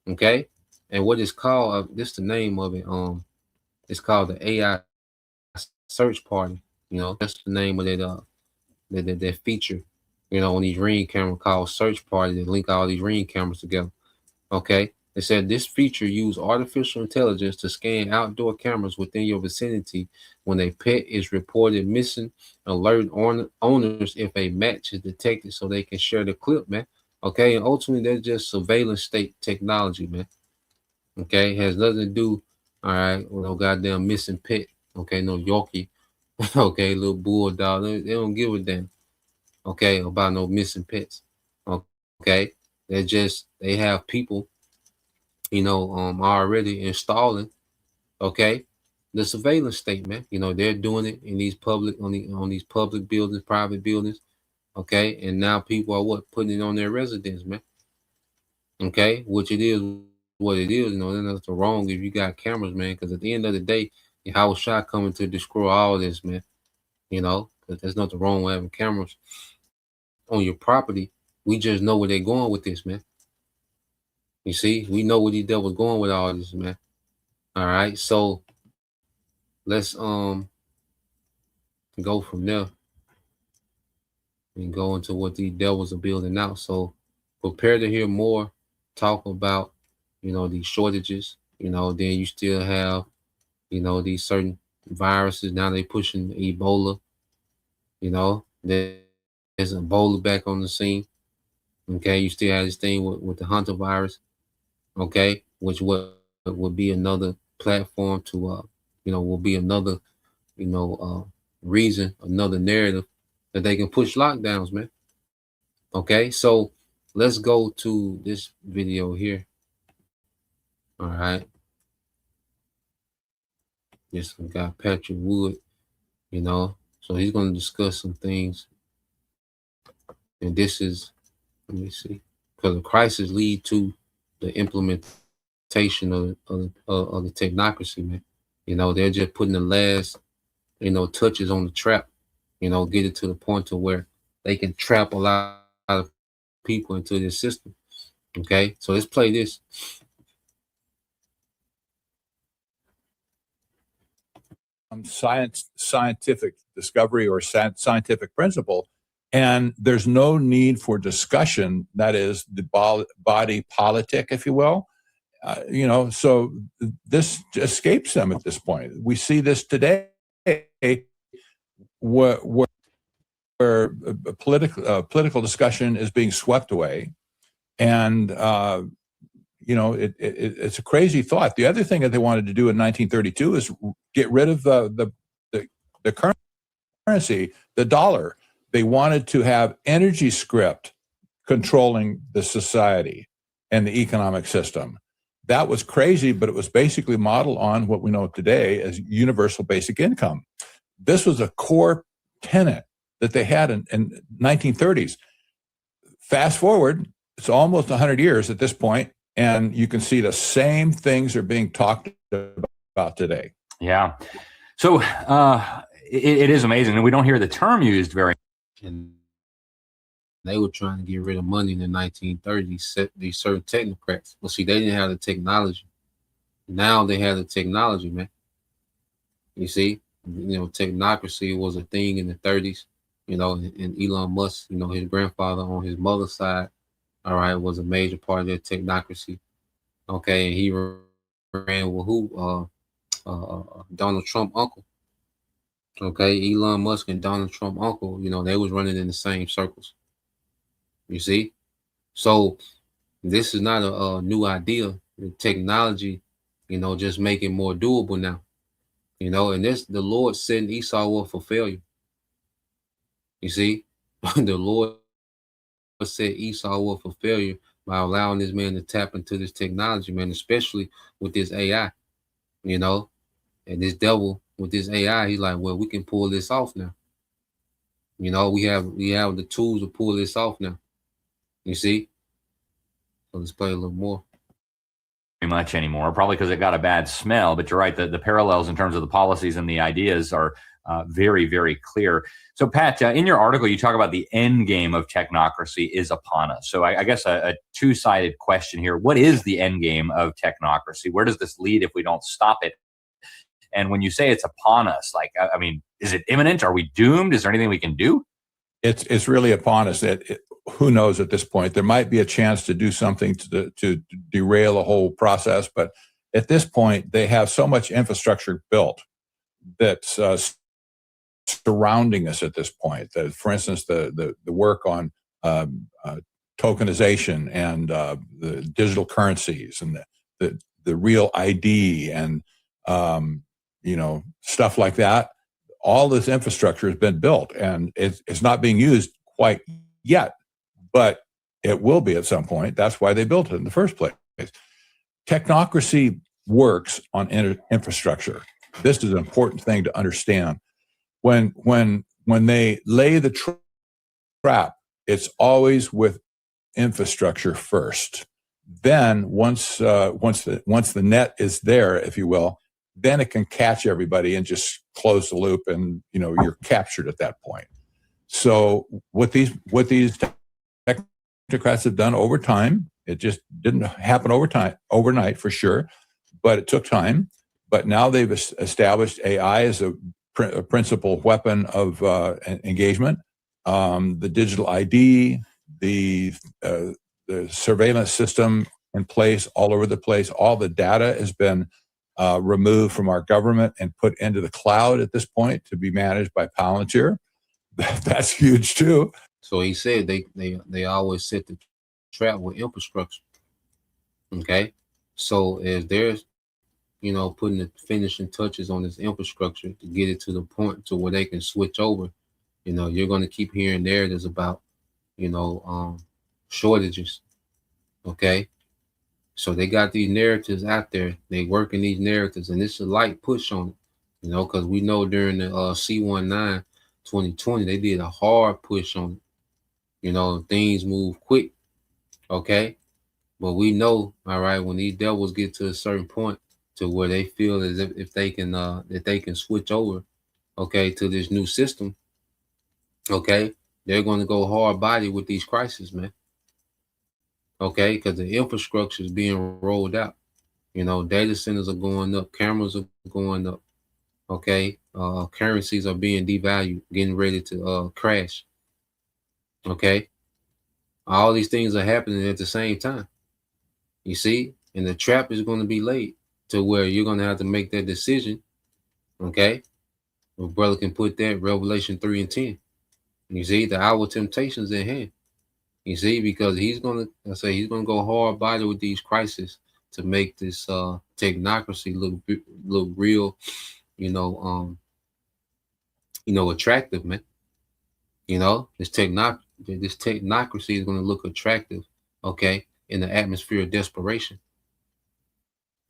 Okay, and what it's called, this the name of it. It's called the AI search party. You know, that's the name of that feature. You know, on these Ring camera called search party that link all these Ring cameras together. Okay, they said this feature use artificial intelligence to scan outdoor cameras within your vicinity when a pet is reported missing. Alert owners if a match is detected so they can share the clip, man. Okay, and ultimately that's just surveillance state technology, man. Okay, has nothing to do, all right, with no goddamn missing pet. Okay, no Yorkie. Okay, little bulldog. They don't give a damn. Okay, about no missing pets. Okay, they have people, you know, already installing. Okay, the surveillance state, man. You know, they're doing it in these public on these public buildings, private buildings. Okay, and now people are putting it on their residence, man. Okay, which it is what it is. You know, then that's the wrong if you got cameras, man. Because at the end of the day, your house shot coming to destroy all this, man. You know, because there's nothing wrong with having cameras on your property. We just know where they're going with this, man. You see, we know where these devils going with all this, man. All right, so let's go from there and go into what these devils are building out. So prepare to hear more talk about, you know, these shortages. You know, then you still have, you know, these certain viruses. Now they pushing Ebola. You know, there's Ebola back on the scene. Okay, you still have this thing with the Hunter virus. Okay, which would be another platform to you know, will be another, you know, reason, another narrative that they can push lockdowns, man. Okay, so let's go to this video here. All right, this guy Patrick Wood, you know, so he's going to discuss some things, and this is, let me see, because the crisis lead to the implementation of the technocracy, man. You know, they're just putting the last, you know, touches on the trap. You know, get it to the point to where they can trap a lot of people into this system. Okay, so let's play this. scientific discovery or scientific principle, and there's no need for discussion. That is the body politic, if you will. So this escapes them at this point. We see this today, where political discussion is being swept away, and it's a crazy thought. The other thing that they wanted to do in 1932 is get rid of the currency, the dollar. They wanted to have energy script controlling the society and the economic system. That was crazy, but it was basically modeled on what we know today as universal basic income. This was a core tenet that they had in 1930s. Fast forward, it's almost 100 years at this point, and you can see the same things are being talked about today. Yeah. So it is amazing, and we don't hear the term used very. And they were trying to get rid of money in the 1930s, these certain technocrats. Well, see, they didn't have the technology. Now they have the technology, man. You see, technocracy was a thing in the 30s, and Elon Musk, his grandfather on his mother's side, all right, was a major part of their technocracy. Okay, and he ran with who? Donald Trump uncle. Okay, Elon Musk and Donald Trump uncle, they was running in the same circles. You see? So this is not a new idea. The technology, just make it more doable now. And this, the Lord setting Esau up for failure. You see? The Lord set Esau up for failure by allowing this man to tap into this technology, man, especially with this AI, and this devil with this AI, he's like, well, we can pull this off now. We have the tools to pull this off now. You see? So let's play a little more. Much anymore, probably because it got a bad smell. But you're right, the parallels in terms of the policies and the ideas are very, very clear. So, Pat, in your article, you talk about the end game of technocracy is upon us. So I guess a two-sided question here. What is the end game of technocracy? Where does this lead if we don't stop it? And when you say it's upon us, is it imminent? Are we doomed? Is there anything we can do? It's really upon us. Who knows at this point? There might be a chance to do something to derail the whole process, but at this point, they have so much infrastructure built that's surrounding us at this point. That, for instance, the work on tokenization and the digital currencies and the real ID and stuff like that. All this infrastructure has been built, and it's not being used quite yet, but it will be at some point. That's why they built it in the first place. Technocracy works on infrastructure. This is an important thing to understand. When they lay the trap, it's always with infrastructure first. Then once the net is there, if you will, then it can catch everybody and just close the loop, and you're captured at that point. So what these technocrats have done over time, it just didn't happen overnight for sure, but it took time. But now they've established AI as a principal weapon of engagement. The digital ID, the surveillance system in place all over the place. All the data has been removed from our government and put into the cloud at this point to be managed by Palantir. That's huge too. So he said they always set the trap with infrastructure. Okay, so as they're putting the finishing touches on this infrastructure to get it to the point to where they can switch over, you're going to keep hearing narratives about shortages. Okay, so they got these narratives out there. They working these narratives, and it's a light push on it, because we know during the C19 2020 they did a hard push on it. Things move quick. Okay, but we know, all right, when these devils get to a certain point to where they feel as if they can that they can switch over, okay, to this new system, okay, they're going to go hard body with these crises, man. Okay, because the infrastructure is being rolled out. Data centers are going up, cameras are going up. Okay, currencies are being devalued, getting ready to crash. Okay, all these things are happening at the same time. You see, and the trap is going to be laid to where you're going to have to make that decision. Okay, my brother can put that Revelation 3:10. You see, the hour of temptations at hand. You see, because he's gonna, I say, he's gonna go hard body with these crises to make this technocracy look real, attractive, man. This technocracy is gonna look attractive, okay, in the atmosphere of desperation,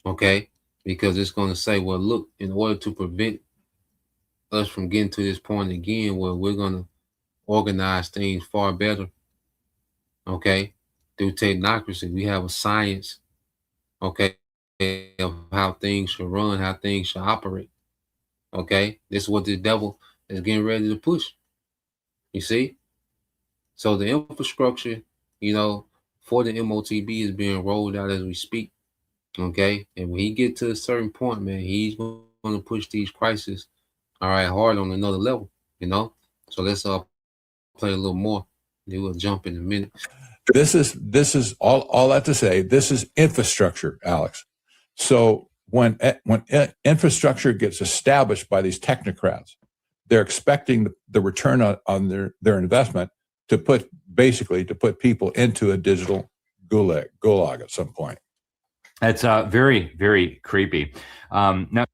okay, because it's gonna say, well, look, in order to prevent us from getting to this point again, where we're gonna organize things far better, okay, through technocracy, we have a science, okay, of how things should run, how things should operate. Okay, this is what the devil is getting ready to push. You see, so the infrastructure, for the MOTB is being rolled out as we speak. Okay, and when he get to a certain point, man, he's going to push these crises, all right, hard on another level. So let's play a little more. Then we'll jump in a minute. This is all that to say. This is infrastructure, Alex. So when infrastructure gets established by these technocrats, they're expecting the return on their investment to put people into a digital gulag at some point. That's very, very creepy. Now,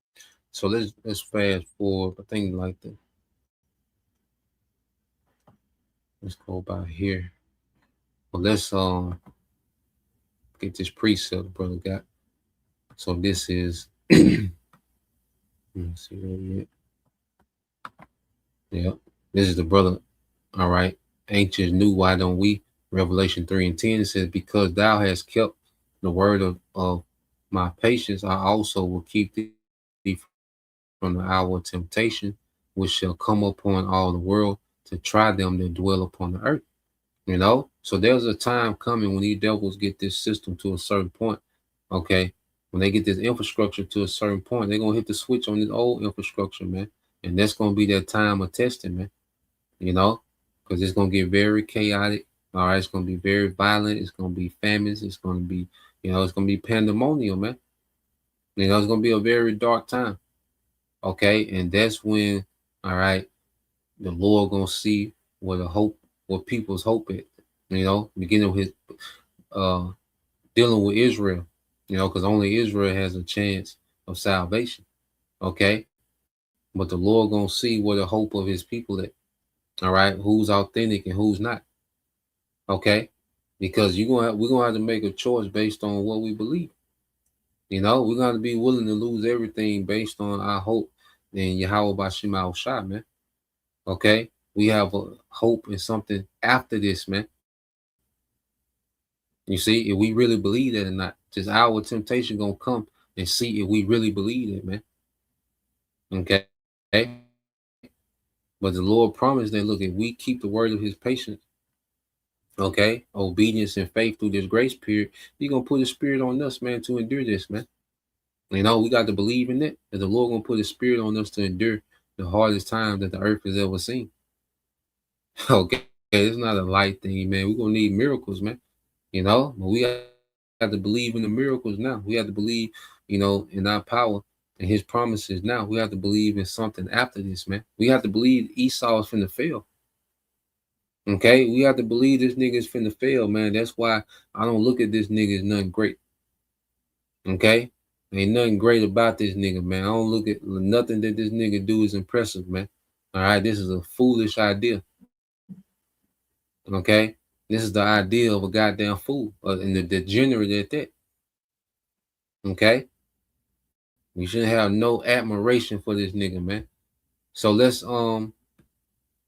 so let's fast forward a thing like that. Let's go about here. Well, let's get this precept brother got. So this is let me see that yet. Yeah, this is the brother. All right, ancients knew, why don't we? Revelation 3:10 says, because thou hast kept the word of my patience, I also will keep thee from the hour of temptation, which shall come upon all the world to try them that dwell upon the earth. So there's a time coming when these devils get this system to a certain point. Okay, when they get this infrastructure to a certain point, they're gonna hit the switch on this old infrastructure, man, and that's gonna be that time of testing, man. Because it's gonna get very chaotic. All right, it's gonna be very violent. It's gonna be famines. It's gonna be, it's gonna be pandemonium, man. It's gonna be a very dark time. Okay, and that's when, all right, the Lord gonna see what people's hope is. Beginning with dealing with Israel. Because only Israel has a chance of salvation. Okay, but the Lord gonna see where the hope of His people is. All right, who's authentic and who's not. Okay, because we're gonna have to make a choice based on what we believe. We're gonna be willing to lose everything based on our hope in Yahweh Bashim Al Shah, man. Okay, we have a hope in something after this, man. You see, if we really believe that or not, just our temptation gonna come and see if we really believe it, man. Okay. But the Lord promised that, look, if we keep the word of His patience, okay, obedience and faith through this grace period, He's gonna put His Spirit on us, man, to endure this, man. We got to believe in it, that the Lord gonna put His Spirit on us to endure the hardest time that the earth has ever seen. Okay, it's not a light thing, man. We're gonna need miracles, man. But we have to believe in the miracles now. We have to believe, in our power and His promises now. We have to believe in something after this, man. We have to believe Esau is finna fail. Okay, we have to believe this nigga is finna fail, man. That's why I don't look at this nigga as nothing great. Okay, ain't nothing great about this nigga, man. I don't look at nothing that this nigga do is impressive, man. All right, this is a foolish idea. Okay, this is the idea of a goddamn fool, and the degenerate at that. Okay, we shouldn't have no admiration for this nigga, man. So let's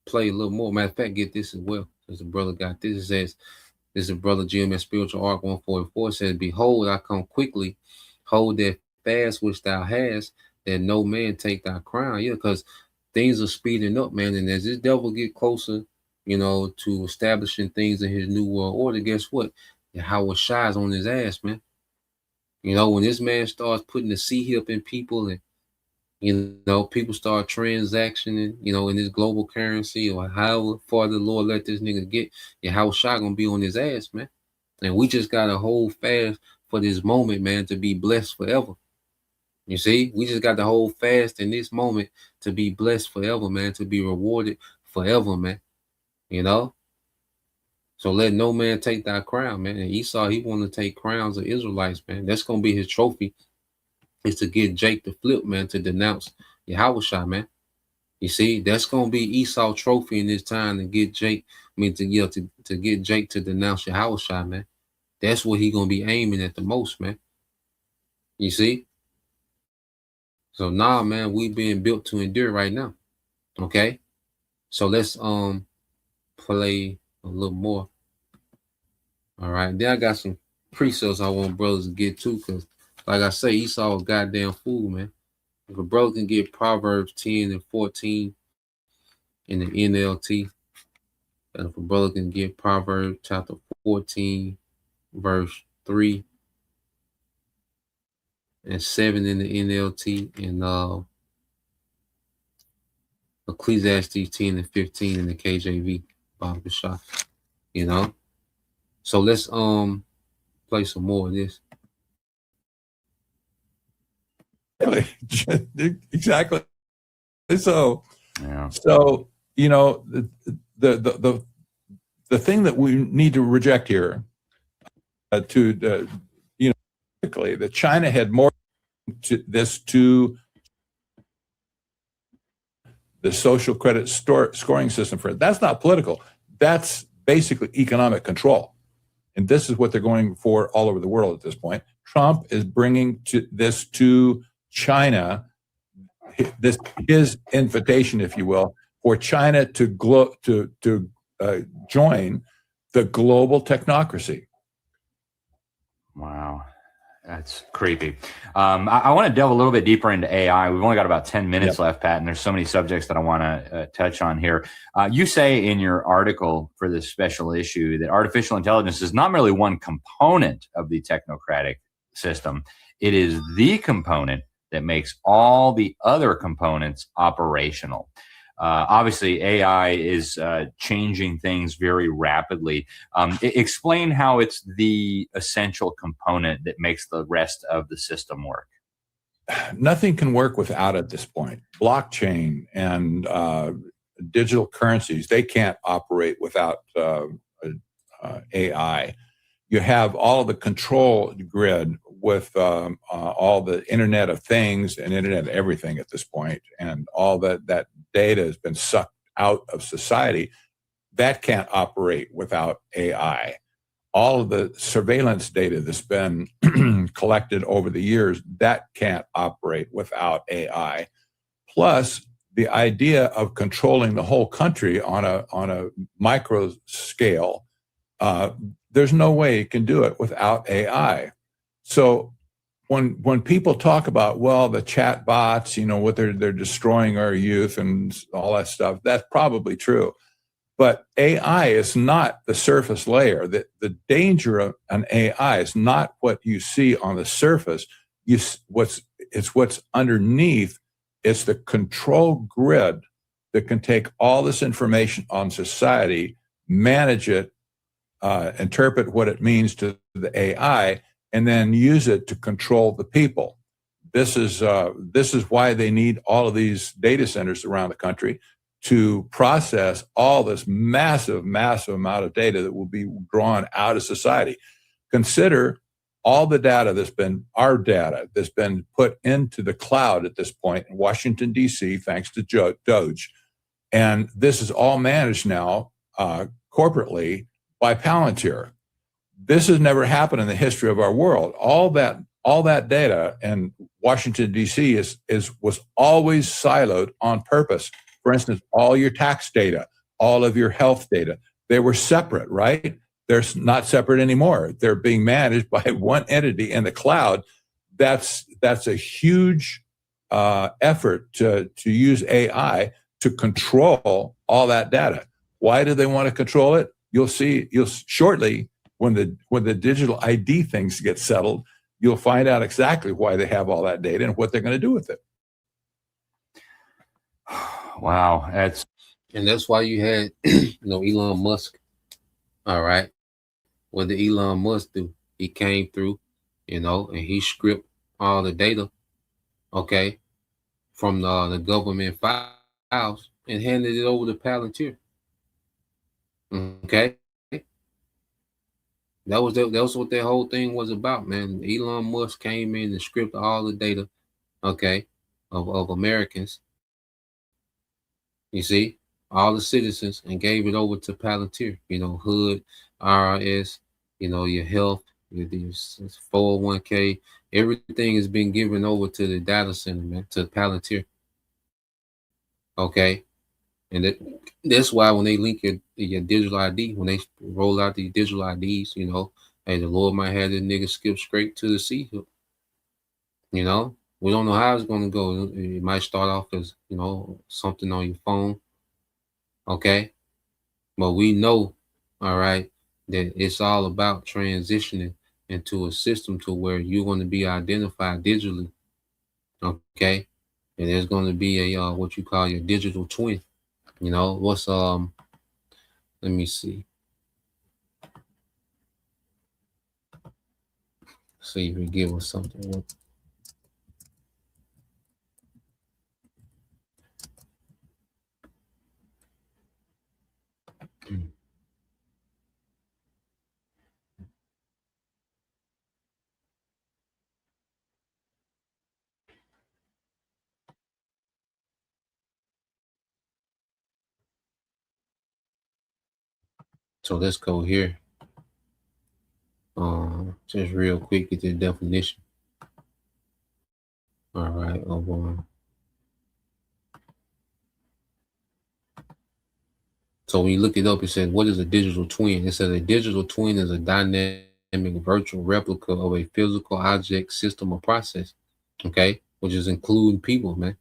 play a little more. Matter of fact, get this as well. As the brother got this, it says, this is brother GMS Spiritual Arc 144 says, behold, I come quickly, hold that fast which thou hast, that no man take thy crown. Yeah, because things are speeding up, man. And as this devil get closer, to establishing things in his new world order, guess what? Howard Shai's on his ass, man. When this man starts putting the C-hip in people and People start transactioning, in this global currency or however far the Lord let this nigga get, how Shah gonna be on his ass, man. And we just gotta hold fast for this moment, man, to be blessed forever. You see, we just got to hold fast in this moment to be blessed forever, man, to be rewarded forever, man. So let no man take thy crown, man. And Esau, he want to take crowns of Israelites, man. That's gonna be his trophy, is to get Jake to flip, man, to denounce Yahushua, man. You see, that's gonna be Esau trophy in this time to get Jake. To get Jake to denounce Yahushua, man. That's what he gonna be aiming at the most, man. You see. So nah, man, we being built to endure right now. Okay. So let's play a little more. All right. Then I got some precepts I want brothers to get to, because like I say, Esau a goddamn fool, man. If a brother can get Proverbs 10 and 14 in the NLT, and if a brother can get Proverbs chapter 14, verse 3 and 7 in the NLT, and Ecclesiastes 10 and 15 in the KJV, Bob Bashar, So let's play some more of this. Exactly. So, yeah. So the thing that we need to reject here, that China had more to the social credit scoring system for it. That's not political. That's basically economic control. And this is what they're going for all over the world at this point. Trump is bringing this to China, his invitation, if you will, for China to join the global technocracy. Wow. That's creepy. I want to delve a little bit deeper into AI. We've only got about 10 minutes left, Pat, and there's so many subjects that I want to touch on here. You say in your article for this special issue that artificial intelligence is not merely one component of the technocratic system. It is the component that makes all the other components operational. Obviously, AI is changing things very rapidly. Explain how it's the essential component that makes the rest of the system work. Nothing can work without it at this point. Blockchain and digital currencies, they can't operate without AI. You have all of the control grid with all the Internet of Things and Internet of Everything at this point, and all that data has been sucked out of society. That can't operate without AI. All of the surveillance data that's been collected over the years, that can't operate without AI. Plus, the idea of controlling the whole country on a micro scale, there's no way you can do it without AI. So when people talk about, well, the chat bots, what they're destroying our youth and all that stuff, that's probably true. But AI is not the surface layer. The danger of an AI is not what you see on the surface. It's what's underneath. It's the control grid that can take all this information on society, manage it, interpret what it means to the AI, and then use it to control the people. This is why they need all of these data centers around the country to process all this massive amount of data that will be drawn out of society. Consider all the data our data that's been put into the cloud at this point in Washington, D.C., thanks to Doge. And this is all managed now corporately by Palantir. This has never happened in the history of our world. All that data in Washington, D.C. was always siloed on purpose. For instance, all your tax data, all of your health data, they were separate, right? They're not separate anymore. They're being managed by one entity in the cloud. That's a huge effort to use AI to control all that data. Why do they want to control it? You'll shortly, when the digital ID things get settled, you'll find out exactly why they have all that data and what they're going to do with it. Wow, that's And that's why you had, Elon Musk. All right. What did Elon Musk do? He came through, and he stripped all the data, okay, from the government files and handed it over to Palantir. Okay. That was what that whole thing was about, man. Elon Musk came in and stripped all the data, okay, of Americans. You see, all the citizens, and gave it over to Palantir. HUD, IRS, your health, your 401k, everything has been given over to the data center, man, to Palantir. Okay, and that's why when they link your digital ID, when they roll out these digital IDs, hey, the Lord might have this nigga skip straight to the sea hook. We don't know how it's going to go. It might start off as something on your phone, okay, but we know, all right, that it's all about transitioning into a system to where you're going to be identified digitally, okay, and there's going to be a what you call your digital twin. What's let me see. See if we give us something. So let's go here. Just real quick, get the definition. All right, so when you look it up, it says, what is a digital twin? It says a digital twin is a dynamic virtual replica of a physical object, system, or process, okay, which is including people, man.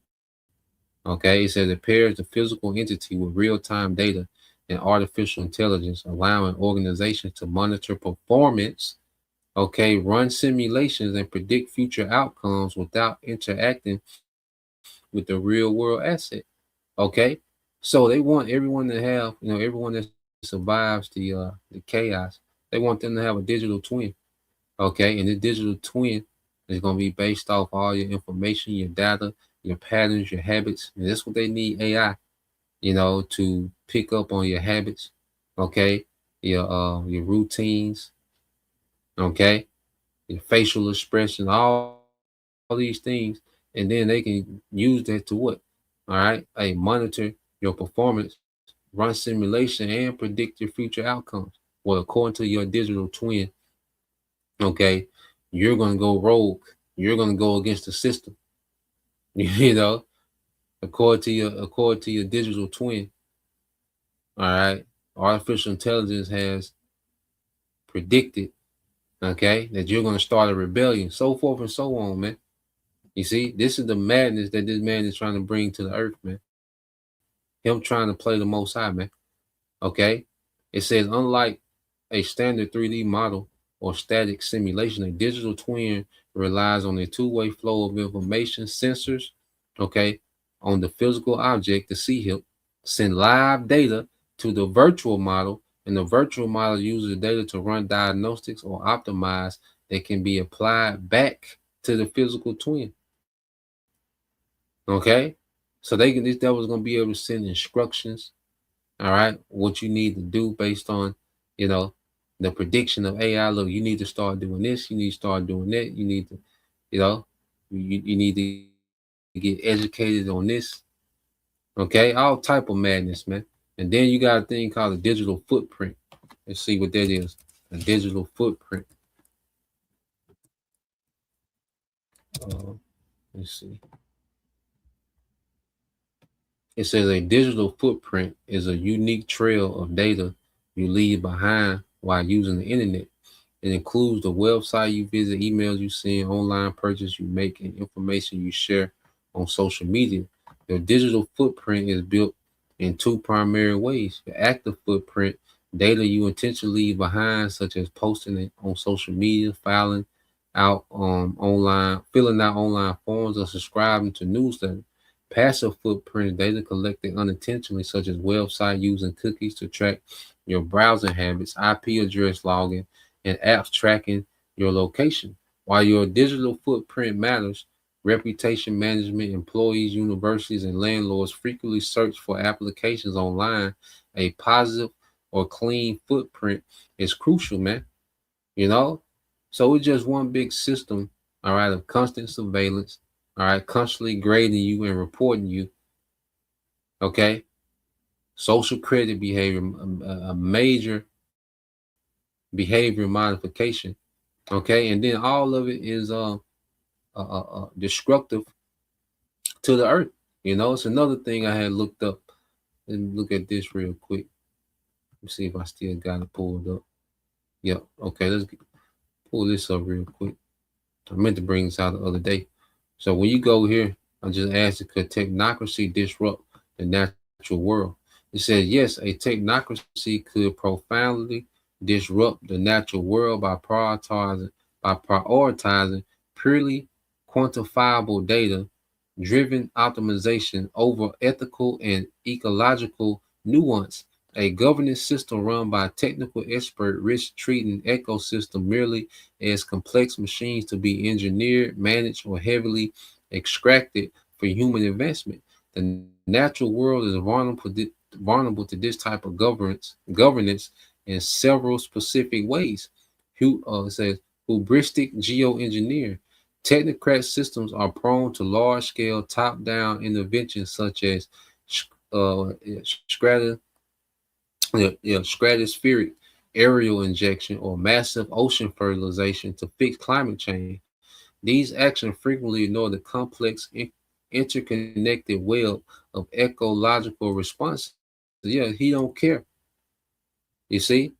Okay, it says it pairs the physical entity with real-time data and artificial intelligence, allowing organizations to monitor performance, okay, run simulations, and predict future outcomes without interacting with the real world asset. Okay, so they want everyone to have, everyone that survives the chaos, they want them to have a digital twin. Okay, and the digital twin is going to be based off all your information, your data, your patterns, your habits, and that's what they need AI, to pick up on your habits, okay, your routines, okay, your facial expression, all these things, and then they can use that to what? All right, monitor your performance, run simulation, and predict your future outcomes. Well, according to your digital twin, okay, you're gonna go rogue. You're gonna go against the system. You know, according to your digital twin. All right, artificial intelligence has predicted, okay, that you're gonna start a rebellion, so forth and so on, man. You see, this is the madness that this man is trying to bring to the earth, man. Him trying to play the Most High, man. Okay, it says unlike a standard 3D model or static simulation, a digital twin relies on a two-way flow of information. Sensors, okay, on the physical object, the C-HIP, send live data to the virtual model, and the virtual model uses the data to run diagnostics or optimize that can be applied back to the physical twin. Okay, so this devil's gonna be able to send instructions. All right, what you need to do based on, the prediction of AI. Look, you need to start doing this. You need to start doing that. You need to, you need to get educated on this. Okay, all type of madness, man. And then you got a thing called a digital footprint. Let's see what that is. A digital footprint. Let's see. It says a digital footprint is a unique trail of data you leave behind while using the internet. It includes the website you visit, emails you send, online purchases you make, and information you share on social media. Your digital footprint is built in two primary ways. Your active footprint, data you intentionally leave behind, such as posting it on social media, filing out online, filling out online forms, or subscribing to newsletters. Passive footprint, data collected unintentionally, such as website using cookies to track your browsing habits, IP address logging, and apps tracking your location. While your digital footprint matters, reputation management, employees, universities, and landlords frequently search for applications online. A positive or clean footprint is crucial, man. You know? So it's just one big system, all right, of constant surveillance, all right, constantly grading you and reporting you, okay? Social credit behavior, a major behavior modification, okay? And then all of it is destructive to the earth. You know, it's another thing I had looked up. And look at this real quick. Let me see if I still got it pulled up. Yep. Okay, pull this up real quick. I meant to bring this out the other day. So when you go here, I just asked, could technocracy disrupt the natural world? It says yes, a technocracy could profoundly disrupt the natural world by prioritizing purely quantifiable data driven optimization over ethical and ecological nuance. A governance system run by a technical expert risk treating ecosystem merely as complex machines to be engineered, managed, or heavily extracted for human advancement. The natural world is vulnerable to this type of governance in several specific ways. It says hubristic geoengineer. Technocrat systems are prone to large-scale top-down interventions such as uh, stratospheric aerial injection or massive ocean fertilization to fix climate change. These actions frequently ignore the complex, interconnected web of ecological responses. Yeah, he don't care. You see,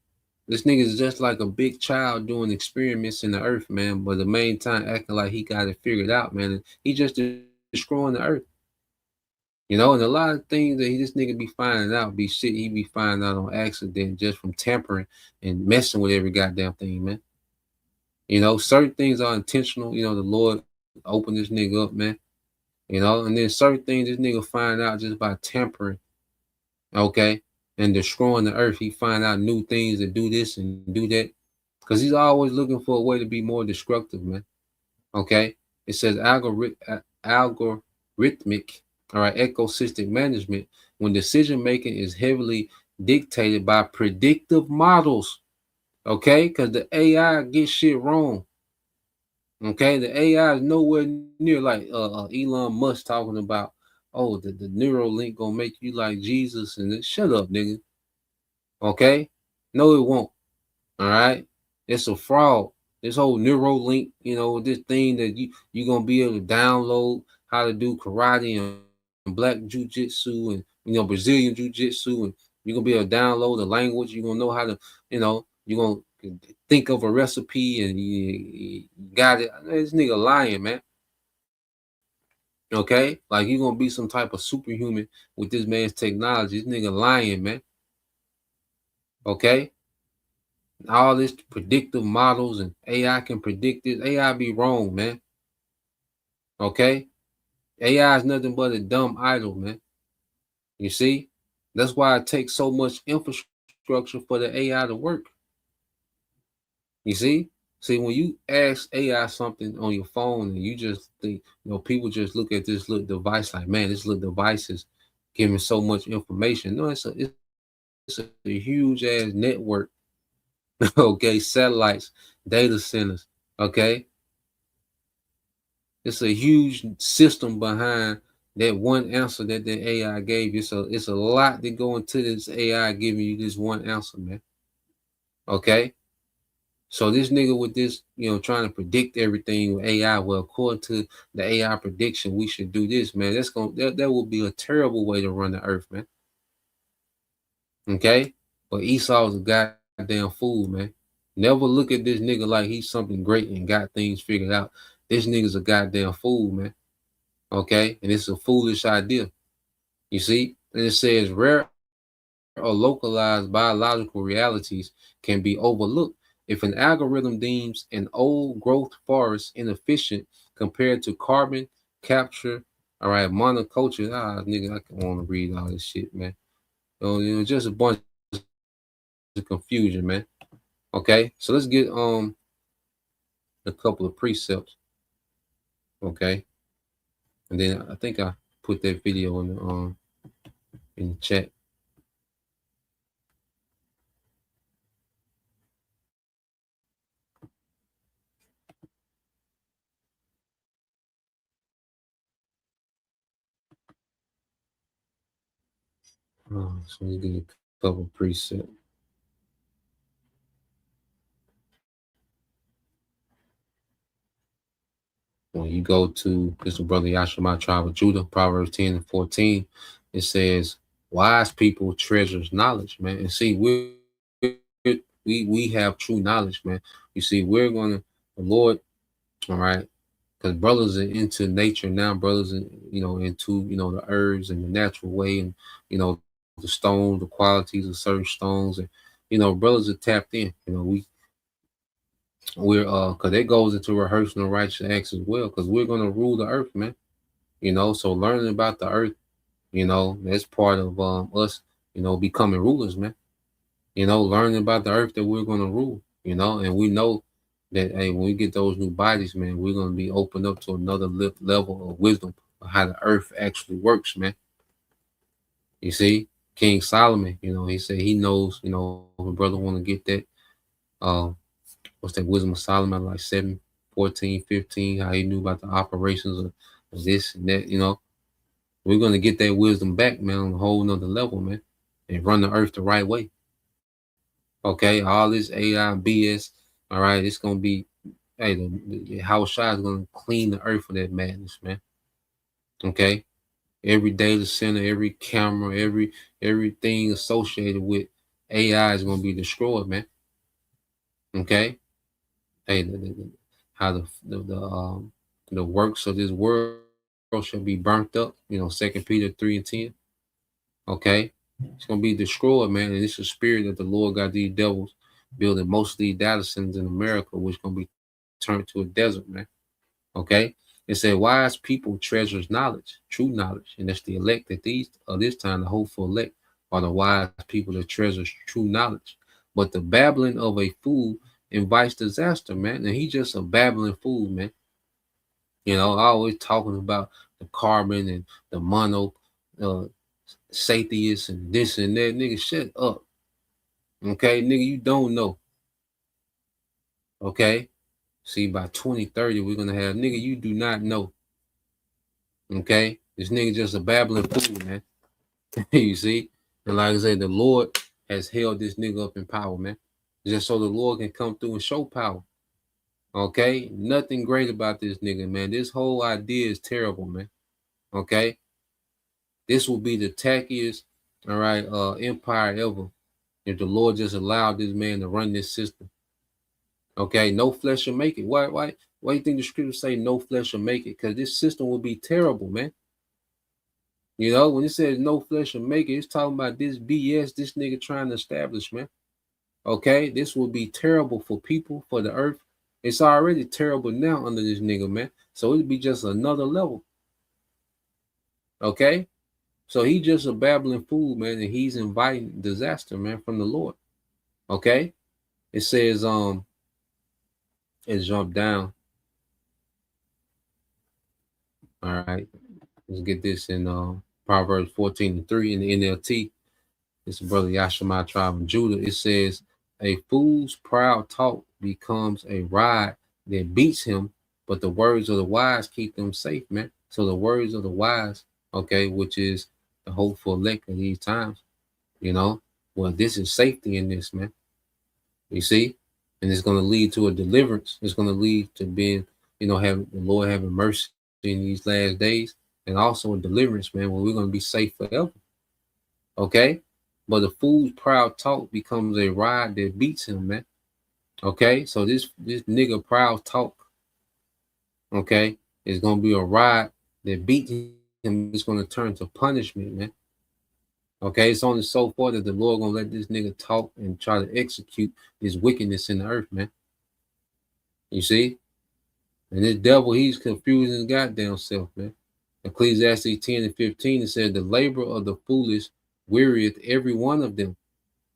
this nigga is just like a big child doing experiments in the earth, man. But the main time acting like he got it figured out, man. And he just destroying the earth. You know, and a lot of things that this nigga be finding out be shit he be finding out on accident just from tampering and messing with every goddamn thing, man. You know, certain things are intentional. You know, the Lord opened this nigga up, man. You know, and then certain things this nigga find out just by tampering, okay, and destroying the earth. He find out new things to do this and do that. Because he's always looking for a way to be more destructive, man. Okay. It says algorithmic, all right, ecosystem management, when decision making is heavily dictated by predictive models. Okay, because the AI gets shit wrong. Okay, the AI is nowhere near like Elon Musk talking about, oh, the neural link gonna make you like Jesus, and shut up, nigga. Okay, no, it won't. All right, it's a fraud. This whole Neuralink, you know, this thing that you gonna be able to download how to do karate and black jujitsu and Brazilian jujitsu, and you're gonna be able to download the language. You're gonna know how to, you're gonna think of a recipe and you got it. This nigga lying, man. Okay, like you're gonna be some type of superhuman with this man's technology. This nigga lying, man. Okay. All this predictive models and AI can predict this. AI be wrong, man. Okay? AI is nothing but a dumb idol, man. You see? That's why it takes so much infrastructure for the AI to work. You see? See, when you ask AI something on your phone and you just think, people just look at this little device like, man, this little device is giving so much information. No, it's a huge ass network. Okay, satellites, data centers. Okay, it's a huge system behind that one answer that the AI gave you. So it's a lot that go into this AI giving you this one answer, man. Okay, so this nigga with this, trying to predict everything with AI. Well, according to the AI prediction, we should do this, man. That will be a terrible way to run the earth, man. Okay, but Esau's a goddamn fool, man. Never look at this nigga like he's something great and got things figured out. This nigga's a goddamn fool, man. Okay, and it's a foolish idea. You see, and it says rare or localized biological realities can be overlooked. If an algorithm deems an old growth forest inefficient compared to carbon capture All right, monoculture. Nigga, I don't want to read all this shit, man. Just a bunch of confusion, man. Okay, so let's get a couple of precepts. Okay, and then I think I put that video in the chat. So we get a couple of precepts. When you go to this brother Yashima tribe of Judah, Proverbs 10 and 14, it says, wise people treasures knowledge, man. And see, we have true knowledge, man. You see, the Lord, all right, because brothers are into nature now, brothers are, into, the herbs and the natural way, and, the stones, the qualities of certain stones, and, brothers are tapped in. We're because it goes into rehearsing the righteous acts as well, because we're gonna rule the earth, man. So learning about the earth, that's part of us, becoming rulers, man. Learning about the earth that we're gonna rule, and we know that hey, when we get those new bodies, man, we're gonna be opened up to another level of wisdom of how the earth actually works, man. You see, King Solomon, he said he knows, if a brother want to get that, what's that wisdom of Solomon, like 7, 14, 15, how he knew about the operations of this and that, we're going to get that wisdom back, man, on a whole nother level, man, and run the earth the right way. Okay, all this AI BS, all right, it's going to be, hey, the House Shah is going to clean the earth of that madness, man. Okay, every data center, every camera, everything associated with AI is going to be destroyed, man. Okay, hey, how the works of this world shall be burnt up. 2 Peter 3 and 10. Okay, it's gonna be destroyed, man. And it's the spirit that the Lord got these devils building most of these data centers in America, which gonna be turned to a desert, man. Okay, it said wise people treasures knowledge, true knowledge, and that's the elect. At this time, the hopeful elect are the wise people that treasures true knowledge. But the babbling of a fool invites disaster, man. And he's just a babbling fool, man. Always talking about the carbon and the mono Satheists and this and that. Nigga, shut up. Okay, nigga, you don't know. Okay? See, by 2030, we're gonna have nigga, you do not know. Okay? This nigga just a babbling fool, man. You see? And like I said, the Lord has held this nigga up in power, man. Just so the Lord can come through and show power. Okay? Nothing great about this nigga, man. This whole idea is terrible, man. Okay? This will be the tackiest, all right, empire ever if the Lord just allowed this man to run this system. Okay, no flesh will make it. Why do you think the scriptures say no flesh will make it? Because this system will be terrible, man. When it says no flesh will make it, it's talking about this BS this nigga trying to establish, man. Okay, this will be terrible for people, for the earth. It's already terrible now under this nigga, man. So it'll be just another level. Okay, so he just a babbling fool, man, and he's inviting disaster, man, from the Lord. Okay, it says let's jump down. All right, let's get this in Proverbs 14 and 3 in the NLT. It's brother Yashima tribe of Judah. It says, a fool's proud talk becomes a rod that beats him, but the words of the wise keep them safe, man. So the words of the wise, okay, which is the hopeful elect of these times, well, this is safety in this, man. You see? And it's going to lead to a deliverance. It's going to lead to being, having the Lord having mercy in these last days, and also a deliverance, man, where we're going to be safe forever. Okay? But the fool's proud talk becomes a rod that beats him, man. Okay? So this nigga proud talk, okay, is going to be a rod that beats him. It's going to turn to punishment, man. Okay? It's only so far that the Lord going to let this nigga talk and try to execute this wickedness in the earth, man. You see? And this devil, he's confusing his goddamn self, man. Ecclesiastes 10 and 15, it said, the labor of the foolish wearieth every one of them.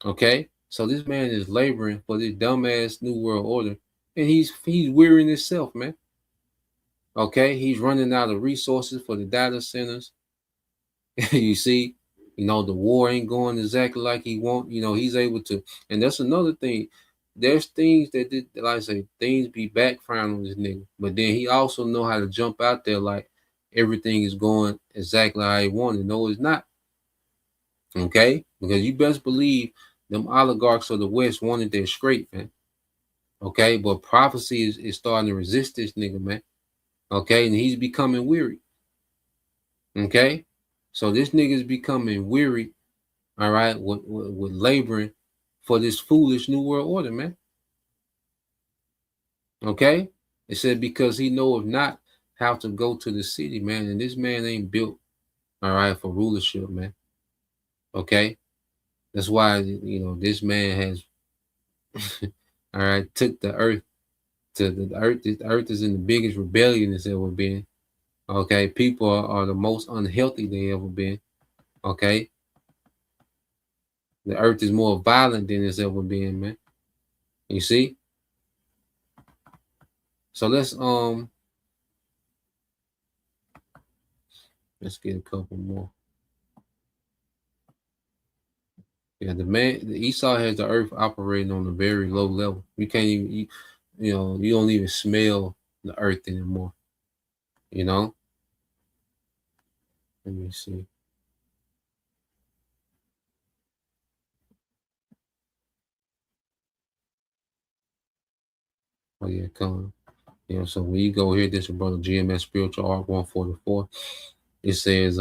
Okay? So this man is laboring for this dumbass New World Order, and he's wearying himself, man. Okay? He's running out of resources for the data centers. You see, the war ain't going exactly like he want. He's able to, and that's another thing. There's things that did, like I say, things be backfiring on this nigga, but then he also know how to jump out there like everything is going exactly how he wanted. No, it's not. Okay, because you best believe them oligarchs of the West wanted their scrape, man. Okay, but prophecy is starting to resist this nigga, man. Okay, and he's becoming weary. Okay, so this nigga is becoming weary. All right, with laboring for this foolish New World Order, man. Okay, it said because he know if not how to go to the city, man, and this man ain't built, all right, for rulership, man. Okay, that's why this man has, all right, took the earth to the earth. The earth is in the biggest rebellion it's ever been. Okay, people are the most unhealthy they ever been. Okay, the earth is more violent than it's ever been, man. You see? So let's get a couple more. Yeah, the Esau has the earth operating on a very low level. You can't even you don't even smell the earth anymore. You know? Let me see. Oh yeah, come. So when you go here, this is brother GMS Spiritual Art 144. It says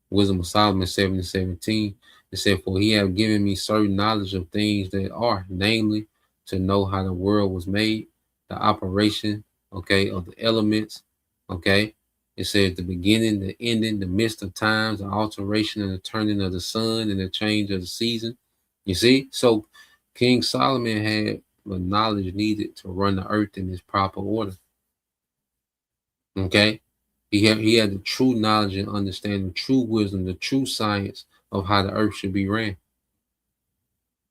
Wisdom of Solomon 7:17. It said, for he have given me certain knowledge of things that are, namely, to know how the world was made, the operation, okay, of the elements, okay. It says the beginning, the ending, the midst of times, the alteration and the turning of the sun and the change of the season. You see? So King Solomon had the knowledge needed to run the earth in its proper order. Okay. He had the true knowledge and understanding, true wisdom, the true science of how the earth should be ran.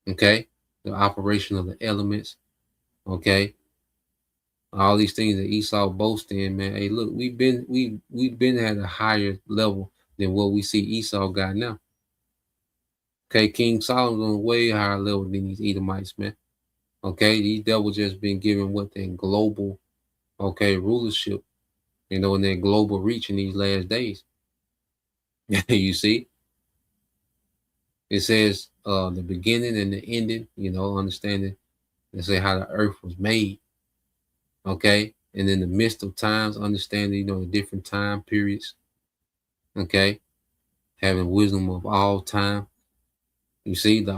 Okay, the operation of the elements. Okay, all these things that Esau boasted in, man. Hey, look, we've been at a higher level than what we see Esau got now. Okay, King Solomon's on a way higher level than these Edomites, man. Okay, these devils just been given what their global, rulership, and their global reach in these last days. You see. It says the beginning and the ending, understanding, let's say how the earth was made, okay? And in the midst of times, understanding, the different time periods, okay? Having wisdom of all time. You see the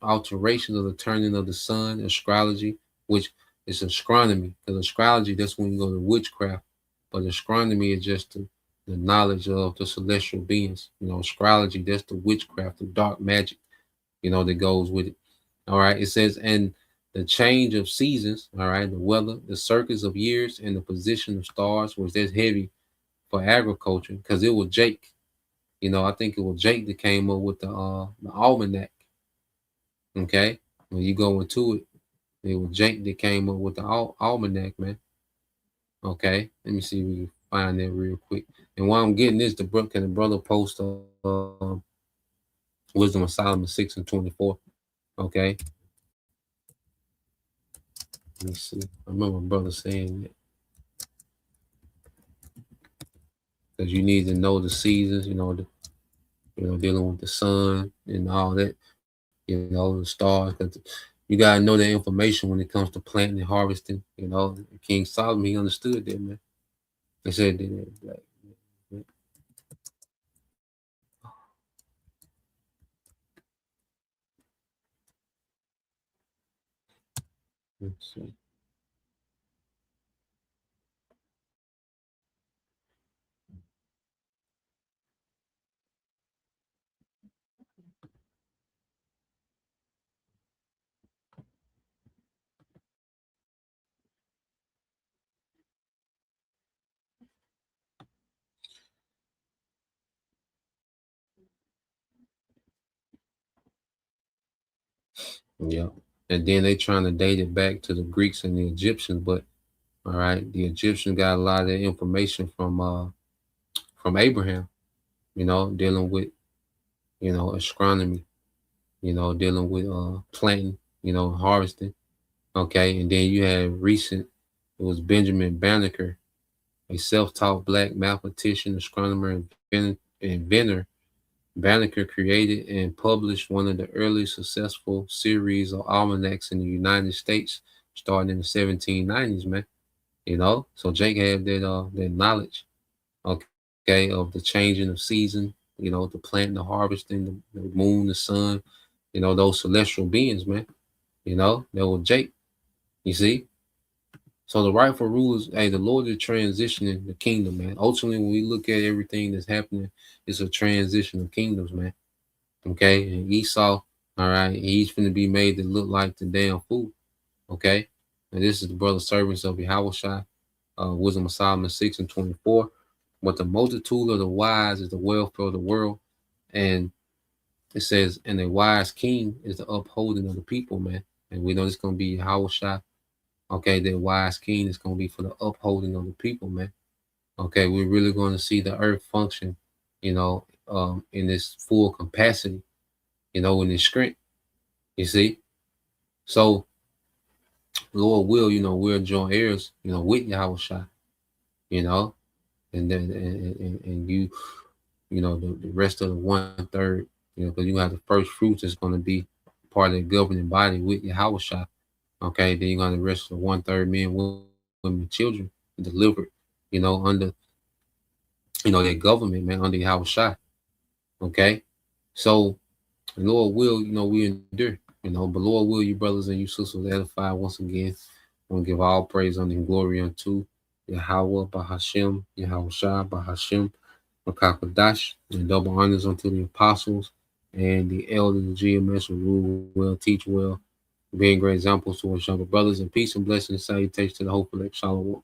alteration of the turning of the sun, astrology, which is astronomy, because astrology, that's when you go to witchcraft, but astronomy is just the knowledge of the celestial beings. Astrology, that's the witchcraft, the dark magic, that goes with it. All right. It says, and the change of seasons, all right, the weather, the circuits of years, and the position of stars, was that's heavy for agriculture because it was Jake. I think it was Jake that came up with the almanac. Okay. When you go into it, it was Jake that came up with the almanac, man. Okay. Let me see if we can find that real quick. And while I'm getting this, can the brother post Wisdom of Solomon 6:24? Okay. Let me see. I remember my brother saying that. Because you need to know the seasons, dealing with the sun and all that, the stars. Cause you gotta know that information when it comes to planting and harvesting. King Solomon, he understood that, man. He said that. Let's see. Yeah. And then they trying to date it back to the Greeks and the Egyptians, but all right, the Egyptians got a lot of their information from Abraham, dealing with, astronomy, dealing with planting, harvesting. Okay. And then you had recent, it was Benjamin Banneker, a self-taught black mathematician, astronomer, and inventor. Banneker created and published one of the early successful series of almanacs in the United States, starting in the 1790s, man. So Jake had that knowledge, okay, of the changing of season, the plant, the harvesting, the moon, the sun, those celestial beings, man. That was Jake. You see? So the rightful rulers, hey, the Lord is transitioning the kingdom, man. Ultimately, when we look at everything that's happening, it's a transition of kingdoms, man. Okay, and Esau, all right, he's going to be made to look like the damn fool. Okay, and this is the brother servants of Yahushua, Wisdom of Solomon 6:24. But the multitude of the wise is the welfare of the world, and it says, and a wise king is the upholding of the people, man. And we know it's going to be Yahushua. Okay, that wise king is going to be for the upholding of the people, man. Okay, we're really going to see the earth function, in this full capacity, in this strength. You see, so Lord will, we're joint heirs, with Yahushua, you know, and then and you, the rest of the 1/3, because you have the first fruits is going to be part of the governing body with Yahushua. Okay, then you're going to rest of the 1/3 men, women, children delivered, under their government, man, under Yahushua. Okay, so the Lord will, we endure, but Lord will, you brothers and you sisters edify once again. I want to give all praise and glory unto Yahweh Bahashem, Yahushua Bahashem, Makakadash, and double honors unto the apostles and the elders of GMS who rule well, teach well, being great examples to our younger brothers, and peace and blessings and salutation to the hopeful Shalom.